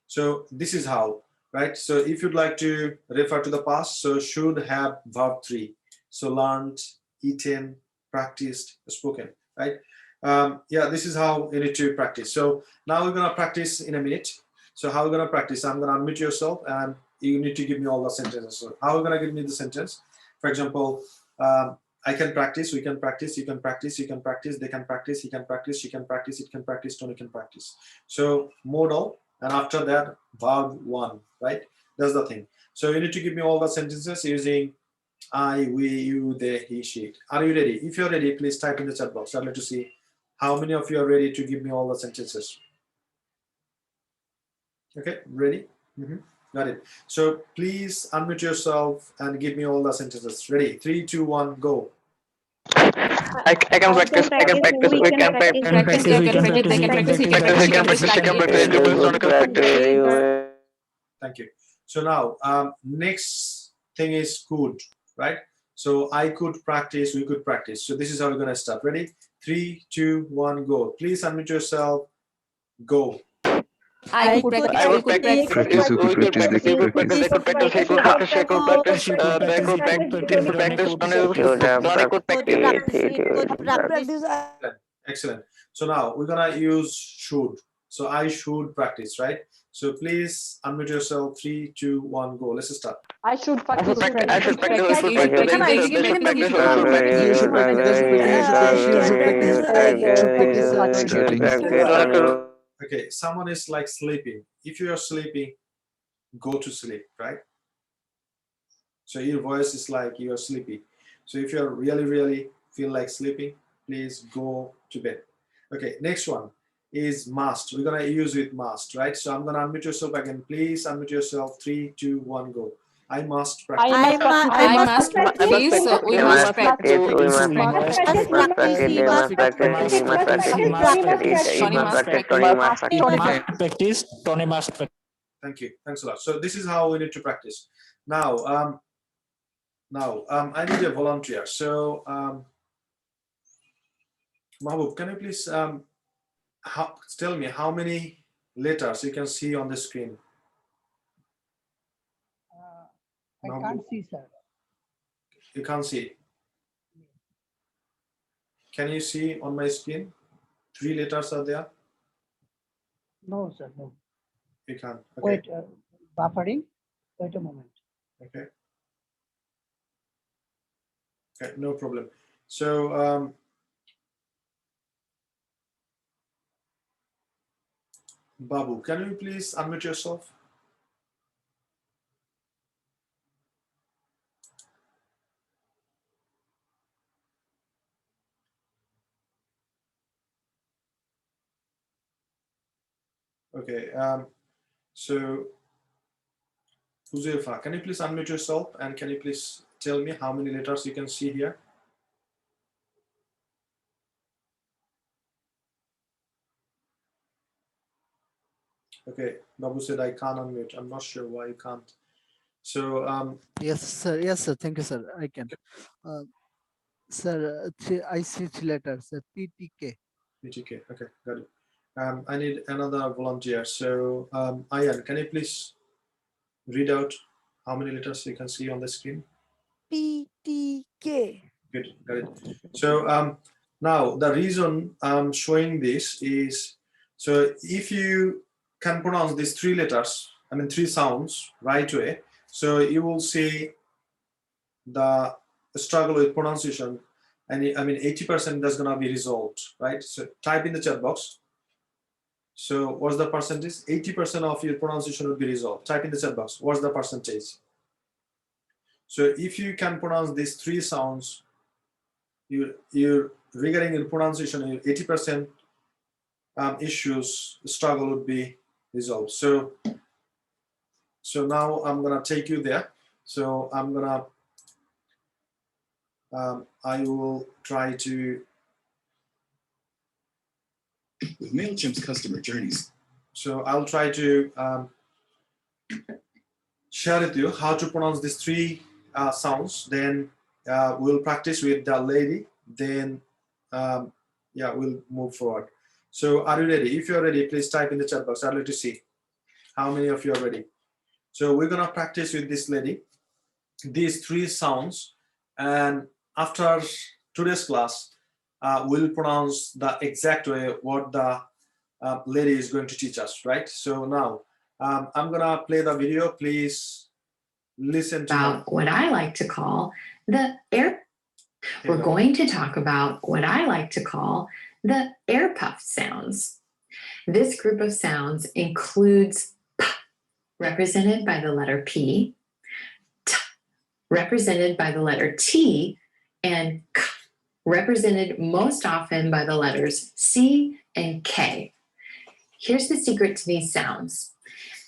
So this is how, right? So if you'd like to refer to the past, so should have verb 3. So learned, eaten, practiced, spoken, right? Yeah, this is how you need to practice. So now we're gonna practice in a minute. So how we're gonna practice? I'm gonna unmute yourself and you need to give me all the sentences. So how are we gonna give me the sentence? For example, I can practice, we can practice, you can practice, you can practice, they can practice, he can practice, she can practice, it can practice, Tony can practice. So modal, and after that, verb 1, right? That's the thing. So you need to give me all the sentences using I, we, you, they, he, she. Are you ready? If you're ready, please type in the chat box. I'd like to see how many of you are ready to give me all the sentences. Okay, ready? Got it. So please unmute yourself and give me all the sentences. Ready? 3, 2, 1, go. I can practice, we can practice, we can practice, Thank you. So now, next thing is could, right? So I could practice, we could practice. So this is how we're gonna start. Ready? 3, 2, 1, go. Please unmute yourself. Go. I could practice, we could practice, practice, we could practice, he could practice, they could practice, he could practice, she could practice, they could practice, Tony could practice. Excellent. So now we're gonna use should. So I should practice, right? So please unmute yourself. 3, 2, 1, go. Let's start. I should practice. I should practice, we should practice, they should practice, you should practice. Okay, someone is like sleeping. If you are sleeping, go to sleep, right? So your voice is like you are sleepy. So if you're really feel like sleeping, please go to bed. Okay, next one is must. We're gonna use with must, right? So I'm gonna unmute yourself again. Please unmute yourself. 3, 2, 1, go. I must practice. I must practice. We must practice. We must practice, we must practice, they must practice, he must practice, it Tony must must practice, Tony must practice. practice. Tony must practice. Thank you. Thanks a lot. So this is how we need to practice. Now, I need a volunteer. So, Mahbub, can you please tell me how many letters you can see on the screen? I can't see, sir. You can't see. Can you see on my screen? 3 letters are there. No, sir, no. You can't. Okay. Wait, buffering. Wait a moment. Okay. Okay, no problem. So, Babu, can you please unmute yourself? Okay. So, Huzaifa, can you please unmute yourself and can you please tell me how many letters you can see here? Okay, Babu said I can't unmute. I'm not sure why you can't. So, yes, sir. Yes, sir. Thank you, sir. I can. Sir, I see 3 letters. PTK. PTK. Okay, got it. I need another volunteer. So, Ayan, can you please read out how many letters you can see on the screen? PTK. Good, got it. So, now the reason I'm showing this is, so if you can pronounce these 3 letters, I mean 3 sounds right away, so you will see the struggle with pronunciation, and I mean 80% that's gonna be resolved, right? So type in the chat box. So what's the percentage? 80% of your pronunciation will be resolved. Type in the chat box. What's the percentage? So if you can pronounce these 3 sounds, you're regarding your pronunciation, your 80% issues struggle would be resolved. So now I'm gonna take you there. So I'm gonna I will try to with MailChimp's customer journeys. So I'll try to share with you how to pronounce these 3 sounds. Then we'll practice with the lady. Then yeah, we'll move forward. So are you ready? If you're ready, please type in the chat box. I'd like to see how many of you are ready. So we're gonna practice with this lady, these 3 sounds, and after today's class, we'll pronounce the exact way what the lady is going to teach us, right? So now I'm gonna play the video. Please listen to about what I like to call the air. We're going to talk about what I like to call the air puff sounds. This group of sounds includes p, represented by the letter P, t, represented by the letter T, and k, represented most often by the letters C and K. Here's the secret to these sounds.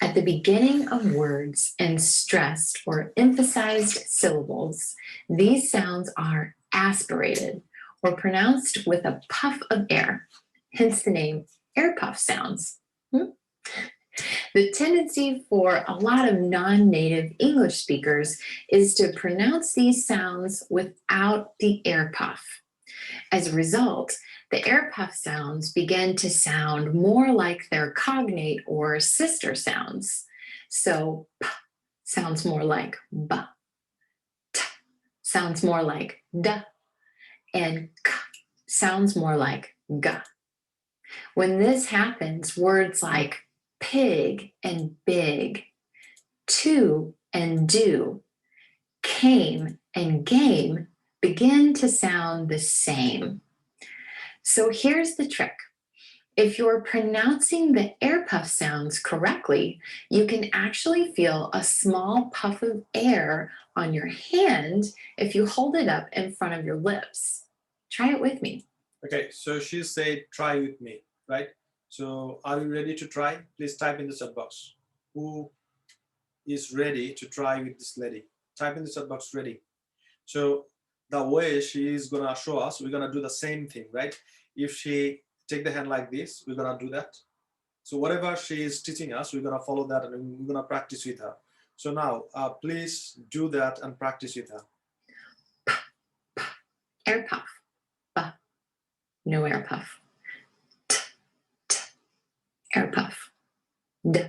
At the beginning of words and stressed or emphasized syllables, these sounds are aspirated or pronounced with a puff of air, hence the name air puff sounds. The tendency for a lot of non-native English speakers is to pronounce these sounds without the air puff. As a result, the air puff sounds begin to sound more like their cognate or sister sounds. So p sounds more like b, t sounds more like d, and k sounds more like g. When this happens, words like pig and big, to and do, came and game begin to sound the same. So here's the trick. If you're pronouncing the air puff sounds correctly, you can actually feel a small puff of air on your hand if you hold it up in front of your lips. Try it with me. Okay, so she said try with me, right? So are you ready to try? Please type in the chat box. Who is ready to try with this lady? Type in the chat box ready. So the way she is gonna show us, we're gonna do the same thing, right? If she take the hand like this, we're gonna do that. So whatever she is teaching us, we're gonna follow that and we're gonna practice with her. So now, please do that and practice with her. Air puff. Buh. No air puff. T, t. Air puff. D.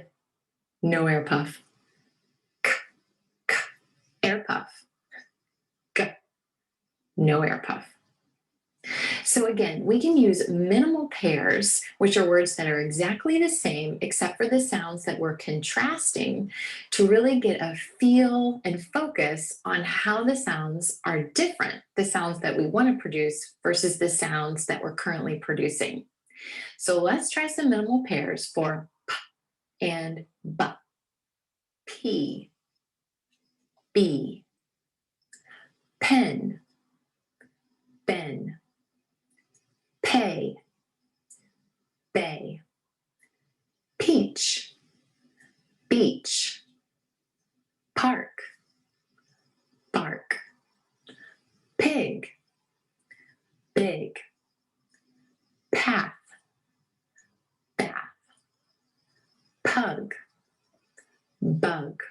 No air puff. K, k. Air puff. G. No air puff. So again, we can use minimal pairs, which are words that are exactly the same, except for the sounds that we're contrasting, to really get a feel and focus on how the sounds are different, the sounds that we want to produce versus the sounds that we're currently producing. So let's try some minimal pairs for p and b. P, b, pen, ben, pay, bay, peach, beach, park, bark, pig, big, path, bath, pug, bug,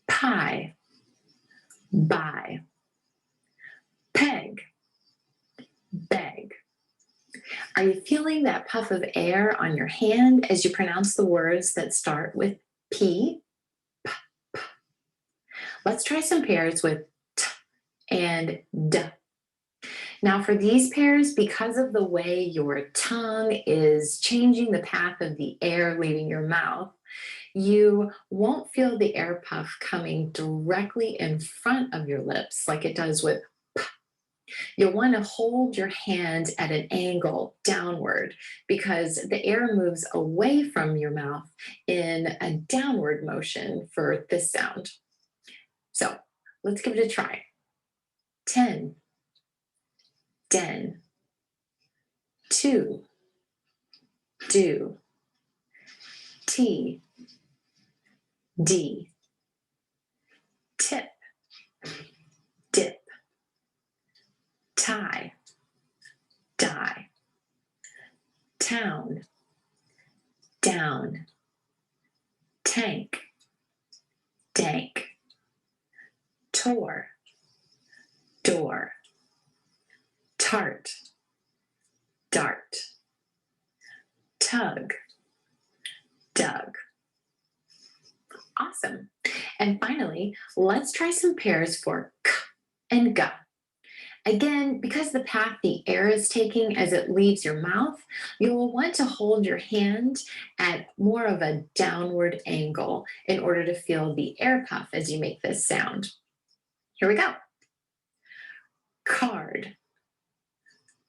pie, buy, peg, beg. Are you feeling that puff of air on your hand as you pronounce the words that start with P? P, p. Let's try some pairs with T and D. Now for these pairs, because of the way your tongue is changing the path of the air leaving your mouth, you won't feel the air puff coming directly in front of your lips like it does with P. You'll want to hold your hand at an angle downward because the air moves away from your mouth in a downward motion for this sound. So let's give it a try. 10, den, 2, do, T, D, tip, dip, tie, die, town, down, tank, dank, tour, door, tart, dart, tug, dug. Awesome. And finally, let's try some pairs for k and g. Again, because the path the air is taking as it leaves your mouth, you'll want to hold your hand at more of a downward angle in order to feel the air puff as you make this sound. Here we go. Card,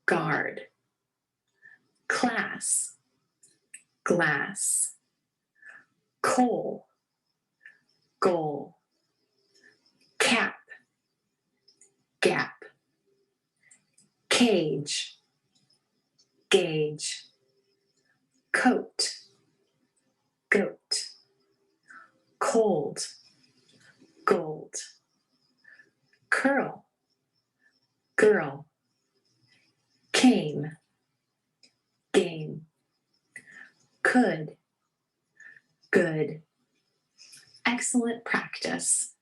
guard, class, glass, coal, goal, cap, gap, cage, gauge, coat, goat, cold, gold, curl, girl, came, game, could, good. Excellent practice.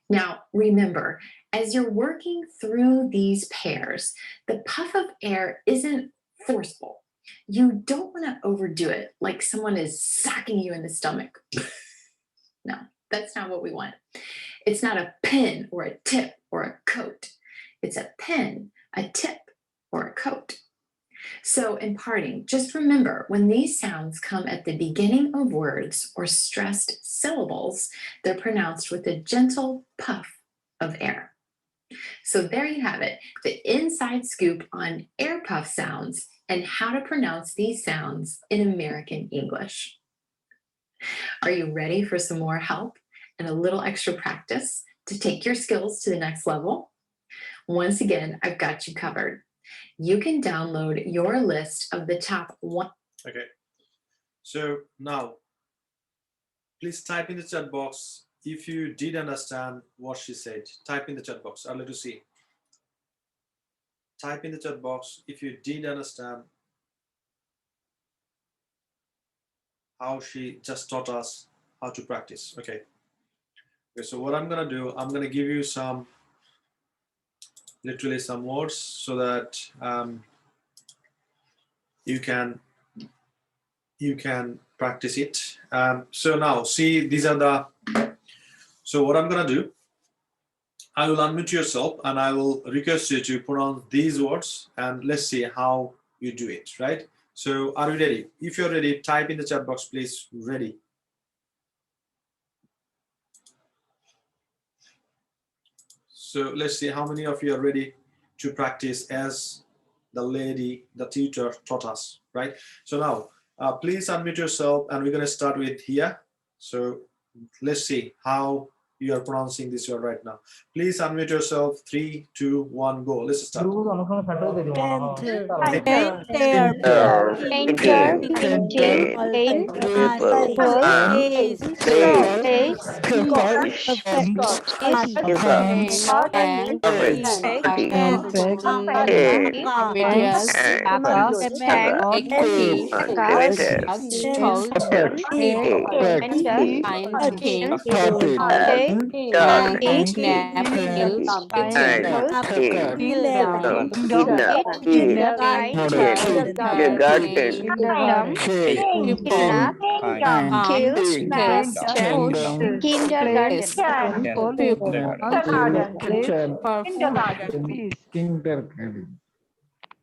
Now, remember, as you're working through these pairs, the puff of air isn't forceful. You don't want to overdo it like someone is socking you in the stomach. No, that's not what we want. It's not a pin or a tip or a coat. It's a pin, a tip, or a coat. So in parting, just remember when these sounds come at the beginning of words or stressed syllables, they're pronounced with a gentle puff of air. So there you have it, the inside scoop on air puff sounds and how to pronounce these sounds in American English. Are you ready for some more help and a little extra practice to take your skills to the next level? Once again, I've got you covered. You can download your list of the top one. Okay. So now please type in the chat box if you did understand what she said. Type in the chat box. I'd like to see. Type in the chat box if you did understand how she just taught us how to practice. Okay. Okay, so what I'm gonna do, I'm gonna give you some, literally some words so that you can practice it. So now see, these are the, so what I'm gonna do, I will unmute yourself and I will request you to pronounce these words and let's see how you do it, right? So are you ready? If you're ready, type in the chat box, please. Ready. So let's see how many of you are ready to practice as the lady, the teacher taught us, right? So now, please unmute yourself and we're gonna start with here. So let's see how you are pronouncing this word right now. Please unmute yourself. 3, 2, 1, go. Let's start.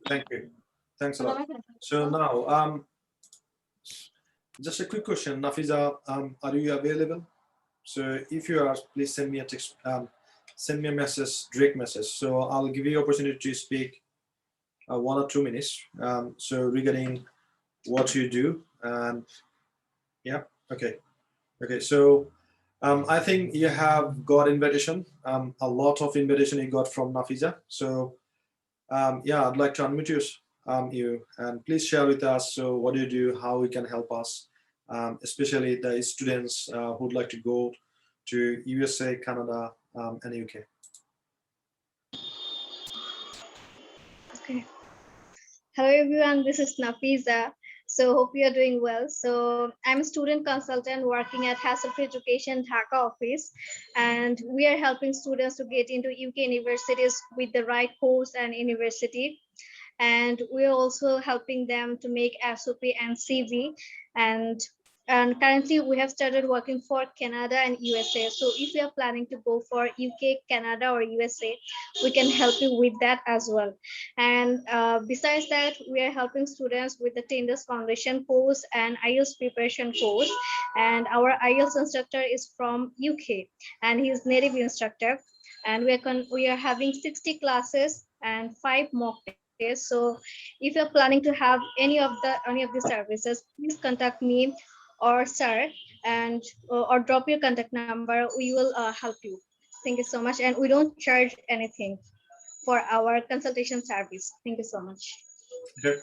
Thank you. Thanks a lot. So now, just a quick question, Nafiza, are you available? So if you are, please send me a text, send me a message, direct message. So I'll give you opportunity to speak 1 or 2 minutes. So regarding what you do, and yeah, okay. So I think you have got invitation, a lot of invitation you got from Nafiza. So yeah, I'd like to unmute you and please share with us. So what do you do? How we can help us, especially the students who'd like to go to USA, Canada, and UK. Okay. Hello everyone, this is Nafiza. So hope you are doing well. So I'm a student consultant working at Hassel-Free Education Dhaka office, and we are helping students to get into UK universities with the right course and university. And we're also helping them to make SOP and CV. And currently we have started working for Canada and USA. So if you are planning to go for UK, Canada, or USA, we can help you with that as well. And besides that, we are helping students with the Tyndall's Foundation course and IELTS preparation course. And our IELTS instructor is from UK, and he's native instructor. And we are having 60 classes and 5 mock tests. So if you're planning to have any of the services, please contact me or sir, and or drop your contact number. We will help you. Thank you so much. And we don't charge anything for our consultation service. Thank you so much. Okay.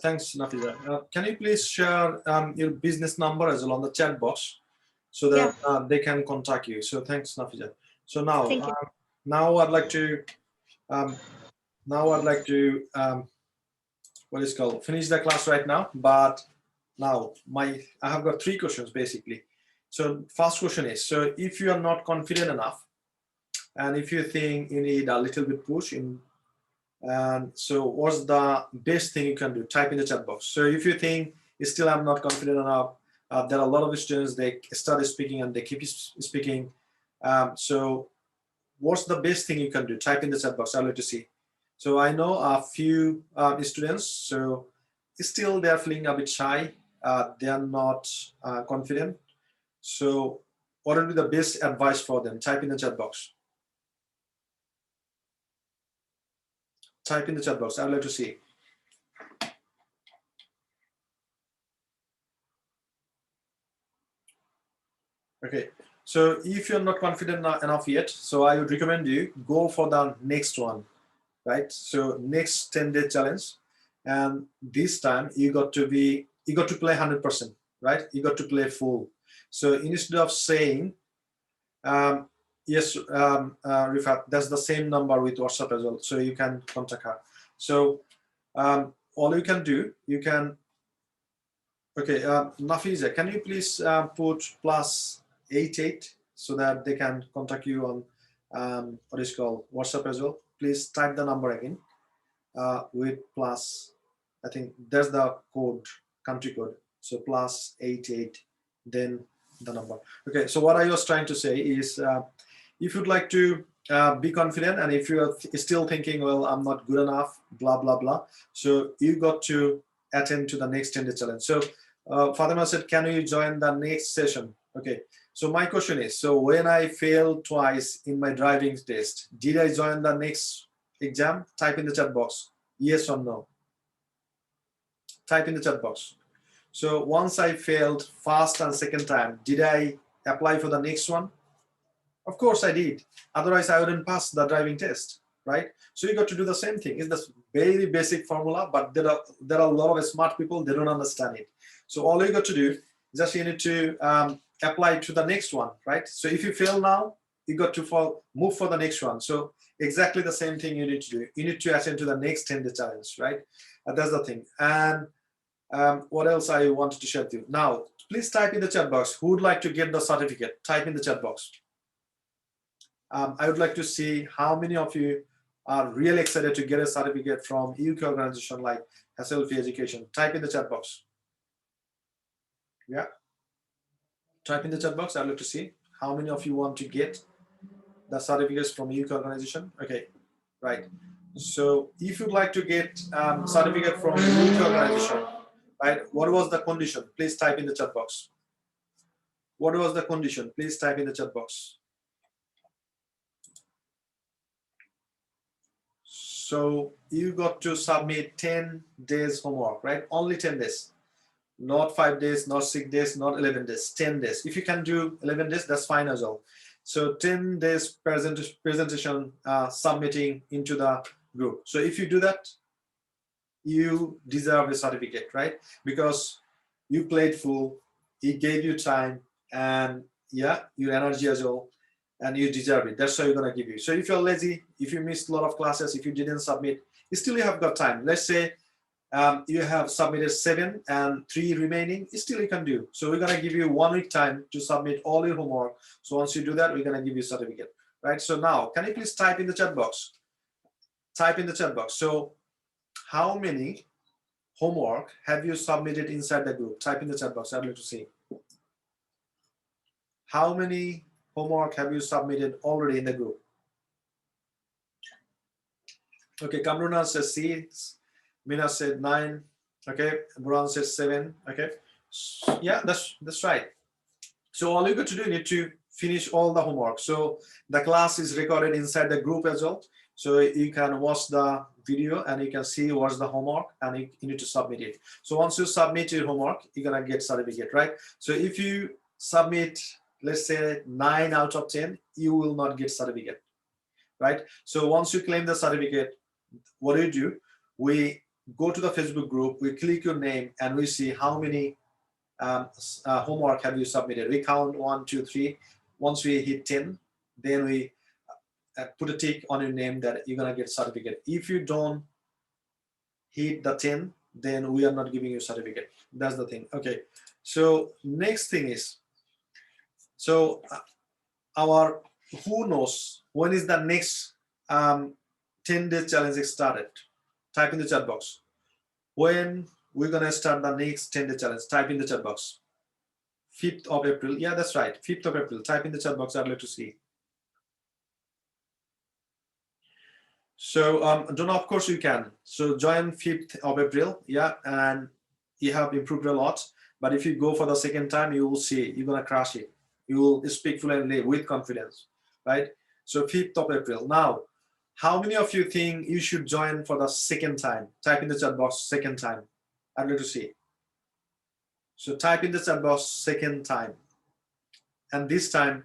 Thanks, Nafiza. Can you please share your business number as well on the chat box so that they can contact you? So thanks, Nafiza. So now I'd like to what is called finish the class right now. But now I have got 3 questions basically. So first question is, so if you are not confident enough, and if you think you need a little bit push in, and so what's the best thing you can do? Type in the chat box. So if you think still I'm not confident enough, there are a lot of students, they started speaking and they keep speaking. So what's the best thing you can do? Type in the chat box. I'd like to see. So I know a few students, so still they're feeling a bit shy. They are not confident. So what would be the best advice for them? Type in the chat box. Type in the chat box. I'd like to see. Okay. So if you're not confident enough yet, so I would recommend you go for the next one, right? So next 10-day challenge, and this time you got to play 100%, right? You got to play full. So instead of saying, yes, Rifat, that's the same number with WhatsApp as well, so you can contact her. So all you can do, you can, okay, Nafiza, can you please put +88 so that they can contact you on what is called WhatsApp as well? Please type the number again with plus, I think that's the code, country code. So +88, then the number. Okay, so what I was trying to say is, if you'd like to be confident, and if you're still thinking, well, I'm not good enough, blah blah blah, so you got to attend to the next 10-day challenge. So Fatima said, can you join the next session? Okay, so my question is, so when I failed twice in my driving test, did I join the next exam? Type in the chat box, yes or no. Type in the chat box. So once I failed first and second time, did I apply for the next one? Of course I did. Otherwise I wouldn't pass the driving test, right? So you got to do the same thing. It's the very basic formula, but there are a lot of smart people, they don't understand it. So all you got to do is just you need to apply to the next one, right? So if you fail now, you got to move for the next one. So exactly the same thing you need to do. You need to attend to the next 10-day challenge, right? That's the thing. And what else I wanted to share with you. Now, please type in the chat box, who would like to get the certificate? Type in the chat box. I would like to see how many of you are really excited to get a certificate from UK organization like Hassel-Free Education. Type in the chat box. Yeah. Type in the chat box. I'd like to see how many of you want to get the certificates from UK organization. Okay, right. So if you'd like to get certificate from UK organization, right, what was the condition? Please type in the chat box. What was the condition? Please type in the chat box. So you got to submit 10 days homework, right? Only 10 days. Not 5 days, not 6 days, not 11 days, 10 days. If you can do 11 days, that's fine as well. So 10 days presentation submitting into the group. So if you do that, you deserve a certificate, right? Because you played full, it gave you time, and yeah, your energy as well, and you deserve it. That's why we're gonna give you. So if you're lazy, if you missed a lot of classes, if you didn't submit, still you have got time. Let's say you have submitted 7 and 3 remaining, still you can do. So we're gonna give you 1 week time to submit all your homework. So once you do that, we're gonna give you a certificate, right? So now, can you please type in the chat box? Type in the chat box. So how many homework have you submitted inside the group? Type in the chat box. I'd like to see. How many homework have you submitted already in the group? Okay, Kamruna says 6. Mina said 9. Okay, Buran says 7. Okay, yeah, that's right. So all you got to do, you need to finish all the homework. So the class is recorded inside the group as well. So you can watch the video and you can see what's the homework, and you need to submit it. So once you submit your homework, you're gonna get certificate, right? So if you submit, let's say 9 out of 10, you will not get certificate, right? So once you claim the certificate, what do? We go to the Facebook group, we click your name, and we see how many homework have you submitted. We count 1, 2, 3. Once we hit 10, then we put a tick on your name that you're gonna get certificate. If you don't hit the 10, then we are not giving you certificate. That's the thing. Okay, so next thing is, so our, who knows when is the next 10-day challenge started? Type in the chat box. When we're gonna start the next 10-day challenge? Type in the chat box. 5th of April. Yeah, that's right. 5th of April. Type in the chat box. I'd like to see. So Donna, of course you can. So join 5th of April. Yeah, and you have improved a lot. But if you go for the second time, you will see you're gonna crush it. You will speak fluently with confidence, right? So 5th of April. Now, how many of you think you should join for the second time? Type in the chat box, second time. I'd like to see. So type in the chat box, second time. And this time,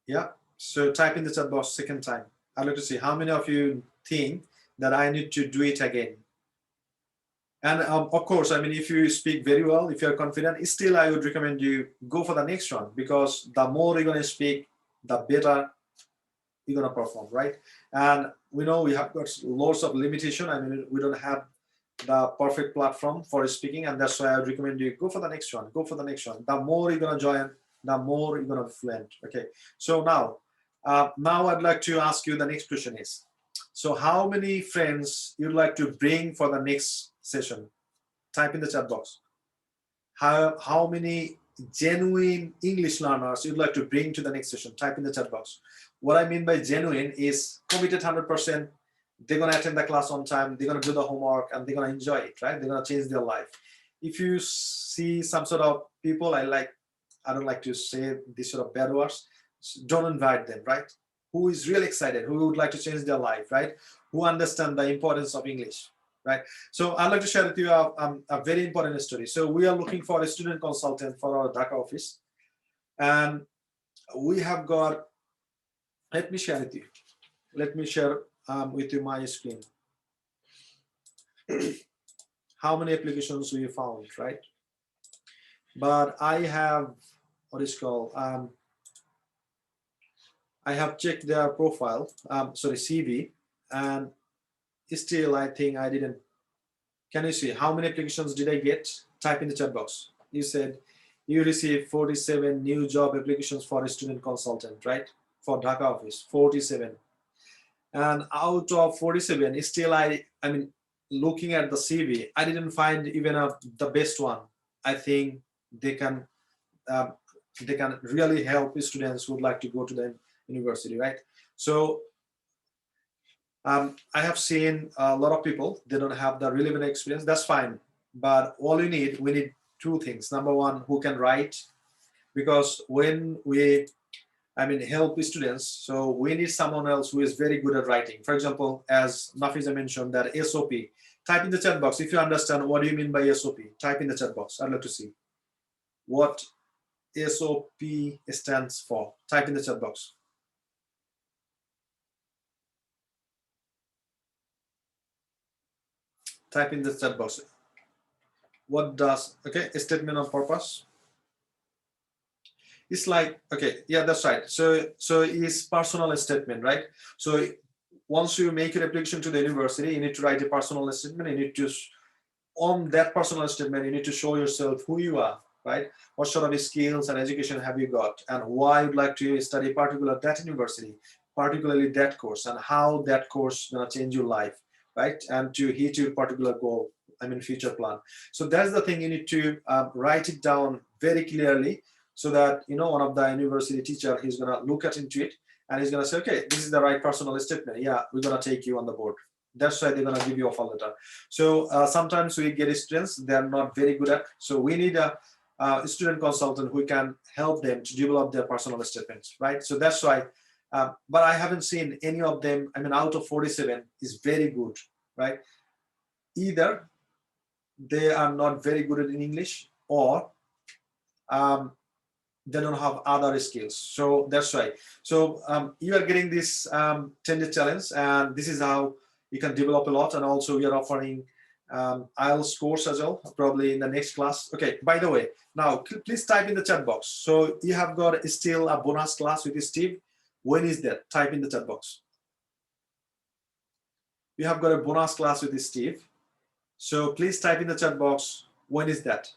yeah. So type in the chat box, second time. I'd like to see how many of you think that I need to do it again. And of course, I mean, if you speak very well, if you're confident, still I would recommend you go for the next one, because the more you're going to speak, the better you're going to perform, right? And we know we have got lots of limitation. I mean, we don't have the perfect platform for speaking, and that's why I would recommend you go for the next one. Go for the next one. The more you're going to join, the more you're going to be fluent. Okay. So now I'd like to ask you, the next question is, so how many friends you'd like to bring for the next session? Type in the chat box. How many genuine English learners you'd like to bring to the next session? Type in the chat box. What I mean by genuine is committed 100%. They're going to attend the class on time. They're going to do the homework, and they're going to enjoy it, right? They're going to change their life. If you see some sort of people, I don't like to say these sort of bad words, don't invite them, right? Who is really excited, who would like to change their life, right? Who understand the importance of English, right? So I'd like to share with you a very important story. So we are looking for a student consultant for our Dhaka office. And we have got, let me share with you. Let me share with you my screen. How many applications we found, right? But I have, what is called, I have checked their profile, CV, and still I think I didn't. Can you see how many applications did I get? Type in the chat box. You said you received 47 new job applications for a student consultant, right? For Dhaka office, 47. And out of 47, still I mean, looking at the CV, I didn't find even the best one. I think they can really help students who would like to go to the university, right? So I have seen a lot of people, they don't have the relevant experience. That's fine. But all we need two things. Number one, who can write, because when we help students, so we need someone else who is very good at writing. For example, as Nafiza mentioned, that SOP. Type in the chat box if you understand what do you mean by SOP. Type in the chat box. I'd like to see what SOP stands for. Type in the chat box. Type in the chat box. What does, okay, a statement of purpose. It's like, okay, yeah, that's right. So it's personal statement, right? So once you make your application to the university, you need to write a personal statement. You need to, on that personal statement, you need to show yourself who you are, right? What sort of skills and education have you got, and why you'd like to study particular that university, particularly that course, and how that course gonna change your life, right? And to hit your particular goal, future plan. So that's the thing, you need to write it down very clearly, so that, one of the university teacher, he's gonna look into it, and he's gonna say, okay, this is the right personal statement. Yeah, we're gonna take you on the board. That's why they're gonna give you offer letter. So sometimes we get students, they're not very good at, so we need a student consultant who can help them to develop their personal statements, right? So that's why, but I haven't seen any of them, out of 47 is very good, right? Either they are not very good in English, or they don't have other skills. So that's why. So you are getting this 10-day challenge, and this is how you can develop a lot. And also we are offering IELTS course as well, probably in the next class. Okay, by the way, now please type in the chat box. So you have got still a bonus class with Steve. When is that? Type in the chat box. You have got a bonus class with Steve. So please type in the chat box. When is that?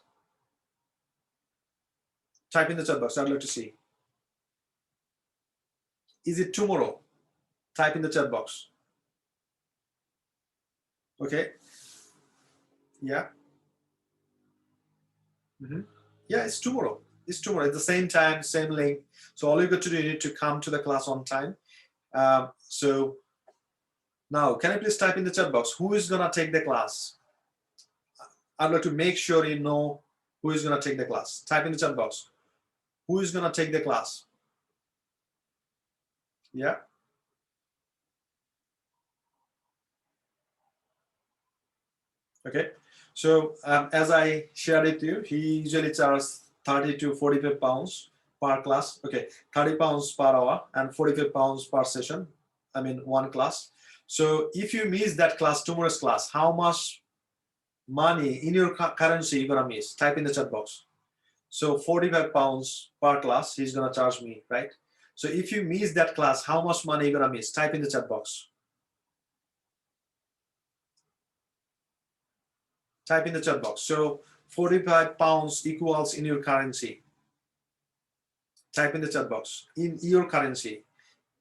Type in the chat box. I'd like to see. Is it tomorrow? Type in the chat box. Okay. Yeah. Yeah, it's tomorrow. It's tomorrow. At the same time, same link. So all you got to do, you need to come to the class on time. So now, can I please type in the chat box? Who is gonna take the class? I'd like to make sure you know who is gonna take the class. Type in the chat box. Who is gonna take the class? Yeah. Okay. So as I shared with you, he usually charges 30 to 45 pounds per class. Okay, 30 pounds per hour and 45 pounds per session. One class. So if you miss that class, tomorrow's class, how much money in your currency you're gonna miss? Type in the chat box. So 45 pounds per class he's gonna charge me, right? So if you miss that class, how much money you're gonna miss? Type in the chat box. Type in the chat box. So 45 pounds equals in your currency. Type in the chat box. In your currency.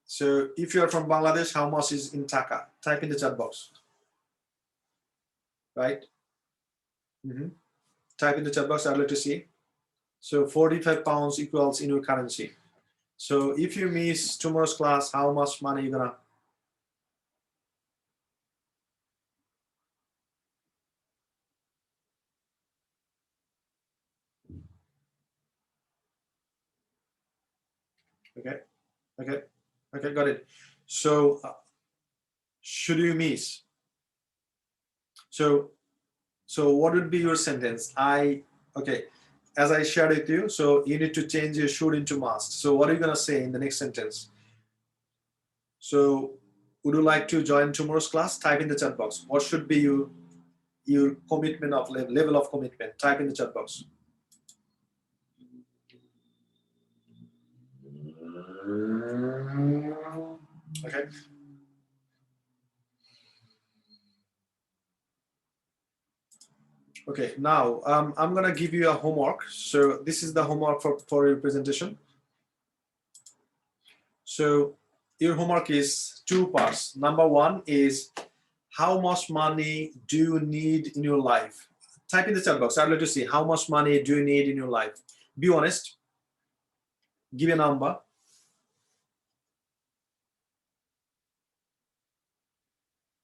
So if you're from Bangladesh, how much is in Taka? Type in the chat box. Right? Type in the chat box. I'd like to see. So 45 pounds equals in your currency. So if you miss tomorrow's class, how much money you gonna? Okay, got it. So should you miss? So what would be your sentence? Okay, as I shared with you, so you need to change your should into must. So what are you gonna say in the next sentence? So would you like to join tomorrow's class? Type in the chat box. What should be your commitment of level of commitment? Type in the chat box. Okay. Okay, now I'm gonna give you a homework. So this is the homework for your presentation. So your homework is 2 parts. Number 1 is how much money do you need in your life? Type in the chat box. I'd like to see how much money do you need in your life. Be honest. Give a number.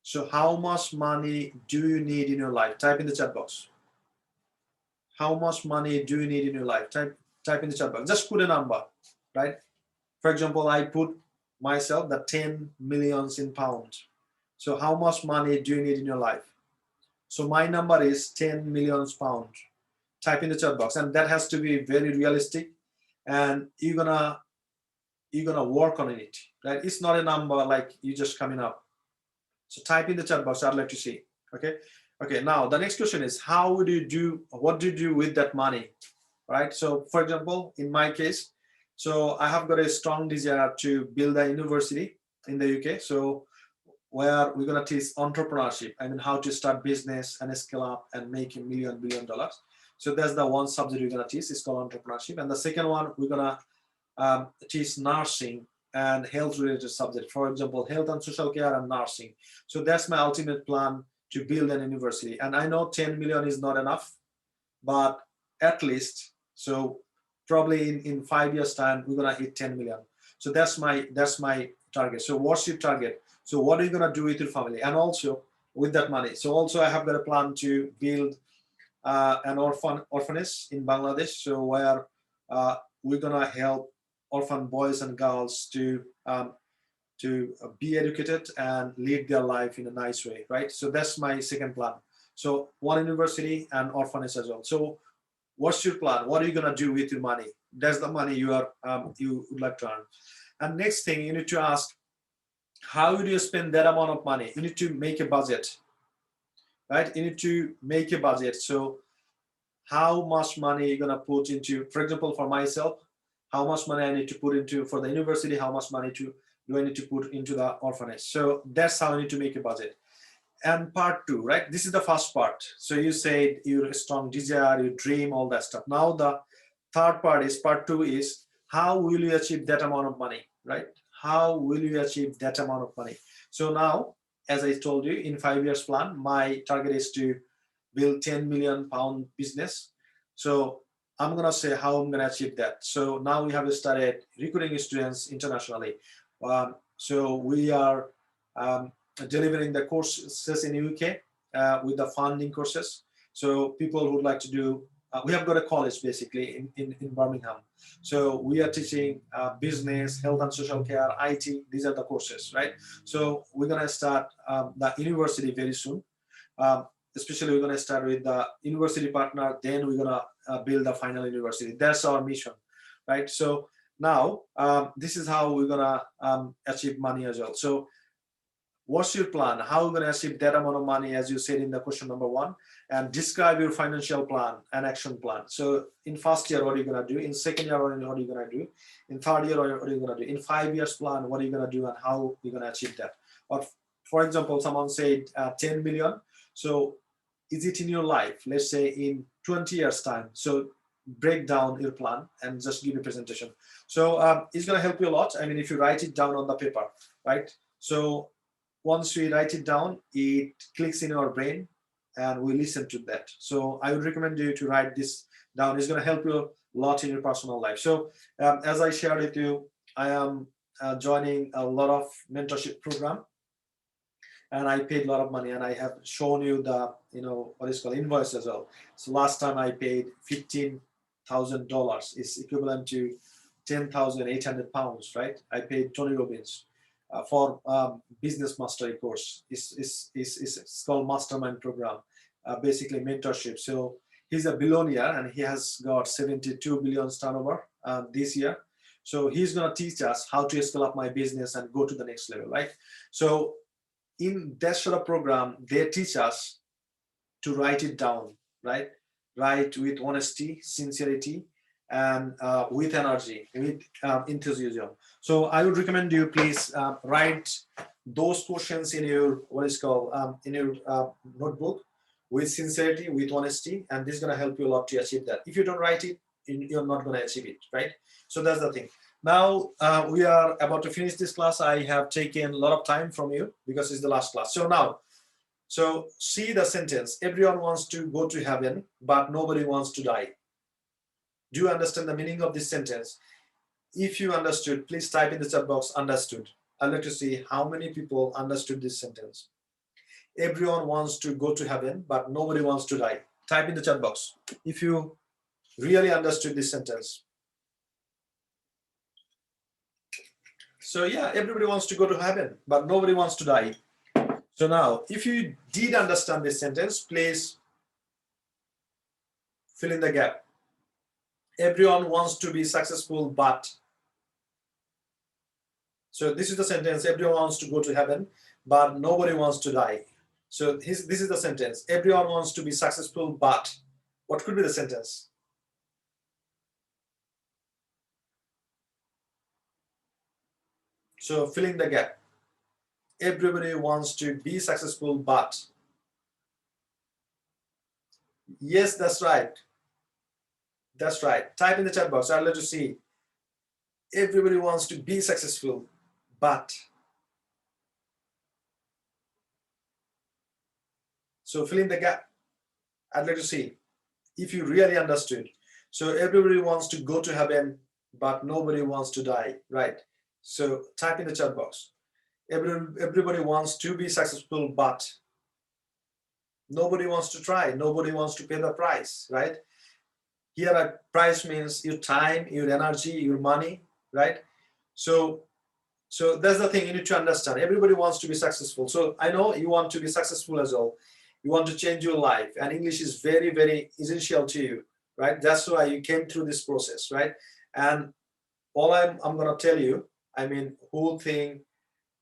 So how much money do you need in your life? Type in the chat box. How much money do you need in your life? Type in the chat box. Just put a number, right? For example, I put myself the 10 millions in pounds. So how much money do you need in your life? So my number is 10 millions pounds. Type in the chat box, and that has to be very realistic, and you're gonna work on it, right? It's not a number like you just coming up. So type in the chat box. I'd like to see. Okay, now the next question is what do you do with that money, right? So for example, in my case, so I have got a strong desire to build a university in the UK, so where we're gonna teach entrepreneurship. I mean, how to start business and scale up and make $1 billion. So that's the one subject we're gonna teach. It's called entrepreneurship, and the second one we're gonna teach nursing and health related subject. For example, health and social care and nursing. So that's my ultimate plan, to build an university. And I know 10 million is not enough, but at least, so probably in 5 years time we're gonna hit 10 million. So that's my target. So what's your target? So what are you gonna do with your family and also with that money? So also I have got a plan to build an orphanage in Bangladesh, so where we're gonna help orphan boys and girls to be educated and lead their life in a nice way, right? So that's my second plan. So one university and orphanage as well. So what's your plan? What are you gonna do with your money? That's the money you would like to earn. And next thing you need to ask, how do you spend that amount of money? You need to make a budget, right? You need to make a budget. So how much money you're gonna put into, for example, for myself, how much money I need to put into for the university, how much money do I need to put into the orphanage? So that's how I need to make a budget. And part 2, right? This is the first part. So you said your strong desire, your dream, all that stuff. Now the third part is, part 2 is, how will you achieve that amount of money, right? How will you achieve that amount of money? So now, as I told you, in 5 years plan, my target is to build 10 million pound business. So I'm gonna say how I'm gonna achieve that. So now we have started recruiting students internationally. So we are delivering the courses in UK with the funding courses. So people who would like to do, we have got a college basically in Birmingham. So we are teaching business, health and social care, IT. These are the courses, right? So we're gonna start the university very soon. Especially we're going to start with the university partner, then we're going to build the final university. That's our mission, right? So now this is how we're going to achieve money as well. So What's your plan? How are you going to achieve that amount of money, as you said in the question number 1? And describe your financial plan and action plan. So in first year, what are you going to do? In second year, what are you going to do? In third year, what are you going to do? In 5 years plan, what are you going to do and how you're going to achieve that? Or for example, someone said 10 million. So is it in your life? Let's say in 20 years time. So break down your plan and just give a presentation. So it's going to help you a lot. I mean, if you write it down on the paper, right? So once we write it down, it clicks in our brain and we listen to that. So I would recommend you to write this down. It's going to help you a lot in your personal life. So as I shared with you, I am joining a lot of mentorship program, and I paid a lot of money, and I have shown you the, what is called invoice as well. So last time I paid $15,000 is equivalent to 10,800 pounds, right? I paid Tony Robbins for business mastery course. It's called mastermind program, basically mentorship. So he's a billionaire and he has got 72 billion turnover this year. So he's going to teach us how to scale up my business and go to the next level, right? So in that sort of program, they teach us to write it down, right? Write with honesty, sincerity, and with energy, with enthusiasm. So I would recommend you please write those questions in your in your notebook with sincerity, with honesty, and this is going to help you a lot to achieve that. If you don't write it, you're not going to achieve it, right? So that's the thing. Now we are about to finish this class. I have taken a lot of time from you because it's the last class. So now, so see the sentence. Everyone wants to go to heaven, but nobody wants to die. Do you understand the meaning of this sentence? If you understood, please type in the chat box, understood. I'd like to see how many people understood this sentence. Everyone wants to go to heaven, but nobody wants to die. Type in the chat box if you really understood this sentence. So yeah, everybody wants to go to heaven, but nobody wants to die. So now, if you did understand this sentence, please fill in the gap. Everyone wants to be successful, but. So this is the sentence. Everyone wants to go to heaven, but nobody wants to die. So this is the sentence. Everyone wants to be successful, but. What could be the sentence? So fill in the gap. Everybody wants to be successful, but. Yes, that's right. That's right. Type in the chat box. I'd like to see. Everybody wants to be successful, but. So fill in the gap. I'd like to see if you really understood. So everybody wants to go to heaven, but nobody wants to die, right? So type in the chat box. Everybody wants to be successful, but nobody wants to try. Nobody wants to pay the price, right? Here a price means your time, your energy, your money, right? So that's the thing you need to understand. Everybody wants to be successful. So I know you want to be successful as well. You want to change your life, and English is very, very essential to you, right? That's why you came through this process, right? And all I'm going to tell you, I mean, whole thing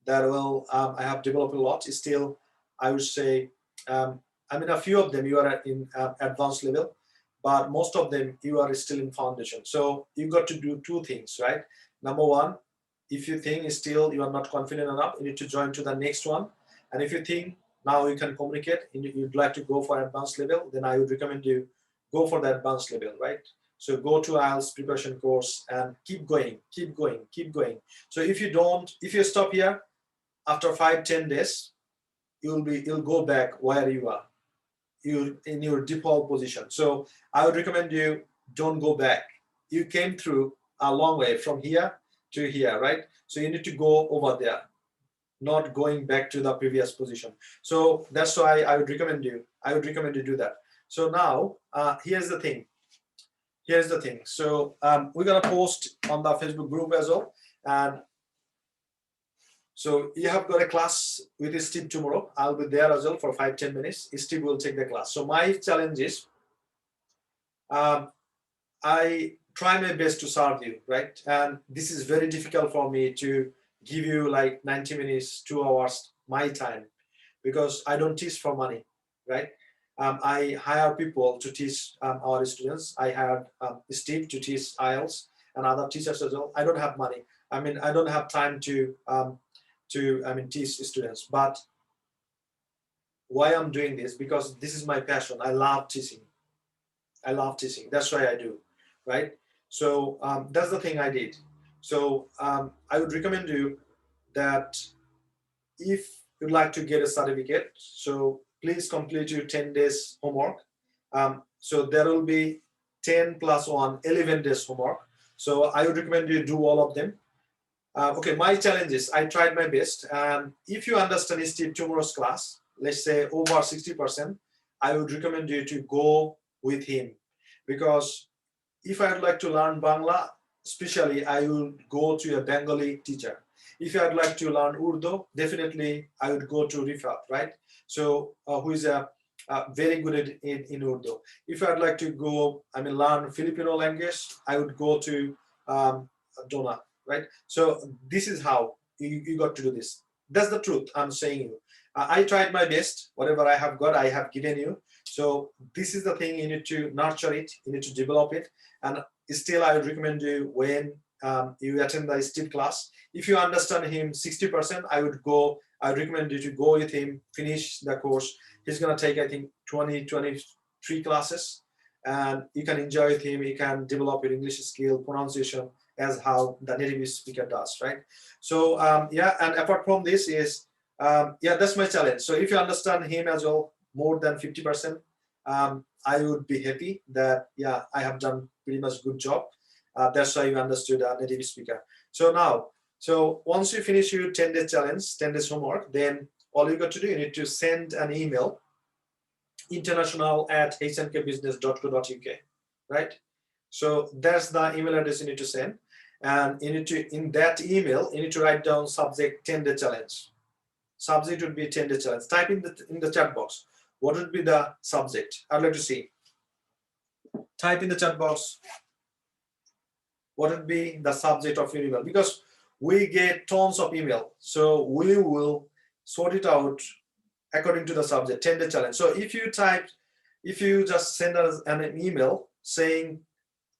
that I have developed a lot is still, I would say, I mean, a few of them you are in advanced level, but most of them you are still in foundation. So you got to do two things, right? Number one, if you think still you are not confident enough, you need to join to the next one. And if you think now you can communicate, you'd like to go for advanced level, then I would recommend you go for the advanced level, right? So go to IELTS preparation course and keep going, keep going, keep going. So if you stop here, after 5-10 days, you'll go back where you are. You're in your default position. So I would recommend you don't go back. You came through a long way from here to here, right? So you need to go over there, not going back to the previous position. So that's why I would recommend you do that. So now here's the thing. So we're gonna post on the Facebook group as well. And so you have got a class with Steve tomorrow. I'll be there as well for 5-10 minutes. Steve will take the class. So my challenge is I try my best to serve you, right? And this is very difficult for me to give you like 90 minutes, 2 hours my time, because I don't teach for money, right? I hire people to teach our students. I hired Steve to teach IELTS and other teachers as well. I don't have money. I mean, I don't have time to teach students. But why I'm doing this? Because this is my passion. I love teaching. I love teaching. That's why I do, right? So that's the thing I did. So I would recommend you that if you'd like to get a certificate, so please complete your 10 days homework. So there will be 10 plus 1, 11 days homework. So I would recommend you do all of them. Okay, my challenge is I tried my best. If you understand Steve tomorrow's class, let's say over 60%, I would recommend you to go with him, because if I'd like to learn Bangla, especially I would go to a Bengali teacher. If I'd like to learn Urdu, definitely I would go to Rifat, right? So who is very good in Urdu. If I'd like to go, learn Filipino language, I would go to Donna, right? So this is how you got to do this. That's the truth I'm saying you. I tried my best. Whatever I have got, I have given you. So this is the thing, you need to nurture it, you need to develop it. And still I would recommend you when you attend the Steve class, if you understand him 60%, I would recommend you to go with him, finish the course. He's going to take, I think, 23 classes, and you can enjoy with him. You can develop your English skill, pronunciation, as how the native speaker does, right? So yeah, and apart from this is, yeah, that's my challenge. So if you understand him as well, more than 50%, I would be happy that, yeah, I have done pretty much good job. That's why you understood a native speaker. So now, so once you finish your 10-day challenge, 10 days homework, then all you got to do, you need to send an email, international@hnkbusiness.co.uk, right? So that's the email address you need to send. And you need to, in that email, you need to write down subject 10-day challenge. Subject would be 10-day challenge. Type in the chat box. What would be the subject? I'd like to see. Type in the chat box. What would be the subject of your email? Because we get tons of email. So we will sort it out according to the subject, 10-day challenge. So if you just send us an email saying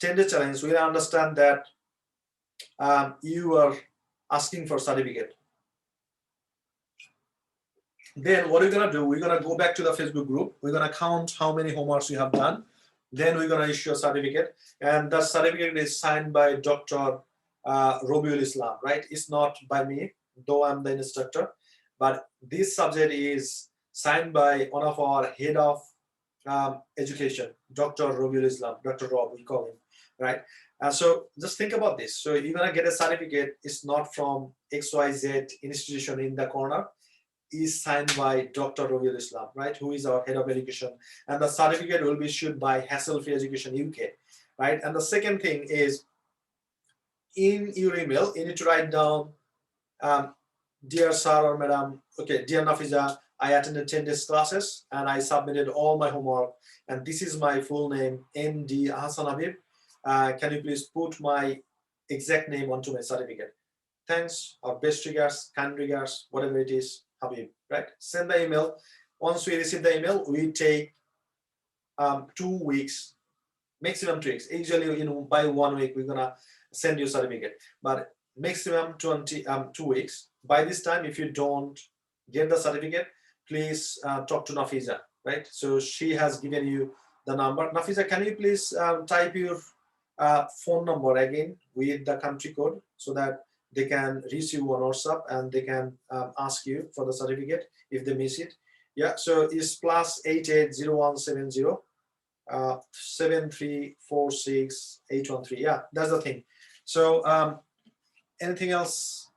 10-day challenge, we'll understand that you are asking for certificate. Then what we're gonna do, we're gonna go back to the Facebook group. We're gonna count how many homeworks you have done. Then we're gonna issue a certificate, and the certificate is signed by Dr. Robiul Islam, right? It's not by me, though I'm the instructor, but this subject is signed by one of our head of education, Dr. Robiul Islam, Dr. Rob, we call him, right? So just think about this. So you're gonna get a certificate. It's not from XYZ institution in the corner. Is signed by Dr. Robiul Islam, right? Who is our head of education, and the certificate will be issued by Hassle-Free Education UK, right? And the second thing is, in your email, you need to write down, dear sir or madam, okay, dear Nafiza, I attended 10 days classes and I submitted all my homework, and this is my full name, MD Hassan Habib. Can you please put my exact name onto my certificate? Thanks, or best regards, kind regards, whatever it is, Habib, right? Send the email. Once we receive the email, we take 2 weeks, maximum 2 weeks. Usually, by 1 week, we're gonna send you a certificate, but maximum 2 weeks. By this time, if you don't get the certificate, please talk to Nafiza, right? So she has given you the number. Nafiza, can you please type your phone number again with the country code so that they can reach you on WhatsApp and they can ask you for the certificate if they miss it. Yeah, so it's +880170 7346813. Yeah, that's the thing. So anything else?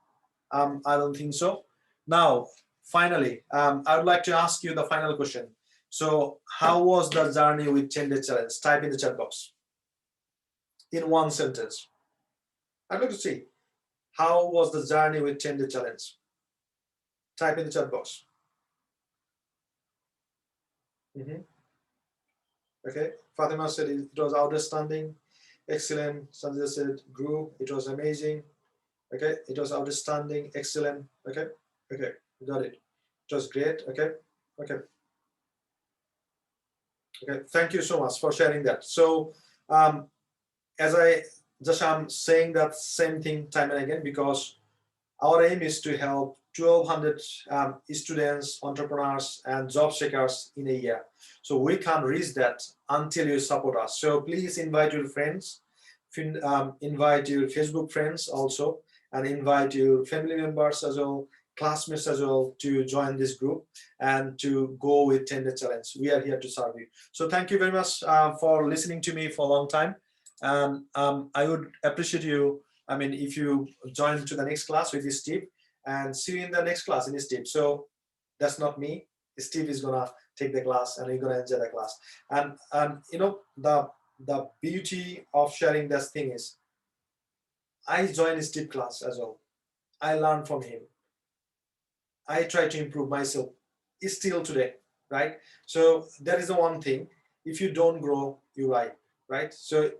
I don't think so. Now, finally, I would like to ask you the final question. So how was the journey with 10-day challenge? Type in the chat box in one sentence. I'd like to see. How was the journey with 10-day challenge? Type in the chat box. Okay, Fatima said it was outstanding, excellent. Sanjay said grew, it was amazing. Okay, it was outstanding, excellent. Okay, got it. It was great. Okay. Thank you so much for sharing that. So as I'm saying that same thing time and again, because our aim is to help 1,200 students, entrepreneurs, and job seekers in a year. So we can't reach that until you support us. So please invite your friends, invite your Facebook friends also, and invite your family members as well, classmates as well, to join this group and to go with 10-day challenge. We are here to serve you. So thank you very much for listening to me for a long time. And I would appreciate you, I mean, if you join to the next class with Steve, and see you in the next class in Steve. So that's not me. Steve is gonna take the class, and we're gonna enjoy the class. And you know, the beauty of sharing this thing is, I joined Steve class as well. I learned from him. I try to improve myself still today, right? So that is the one thing. If you don't grow, you die, right? So,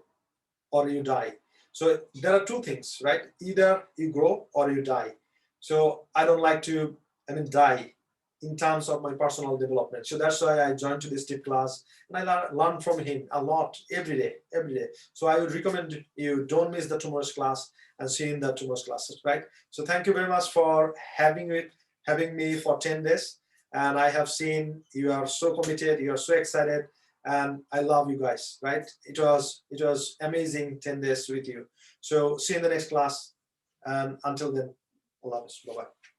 or you die. So there are two things, right? Either you grow or you die. So I don't like to, die in terms of my personal development. So that's why I joined to this tip class, and I learn from him a lot every day. So I would recommend you don't miss the tomorrow's class and see you in the tomorrow's classes, right? So thank you very much for having me for 10 days. And I have seen you are so committed, you are so excited, and I love you guys, right? It was amazing 10 days with you. So see you in the next class, and until then, Allah bless. Bye-bye.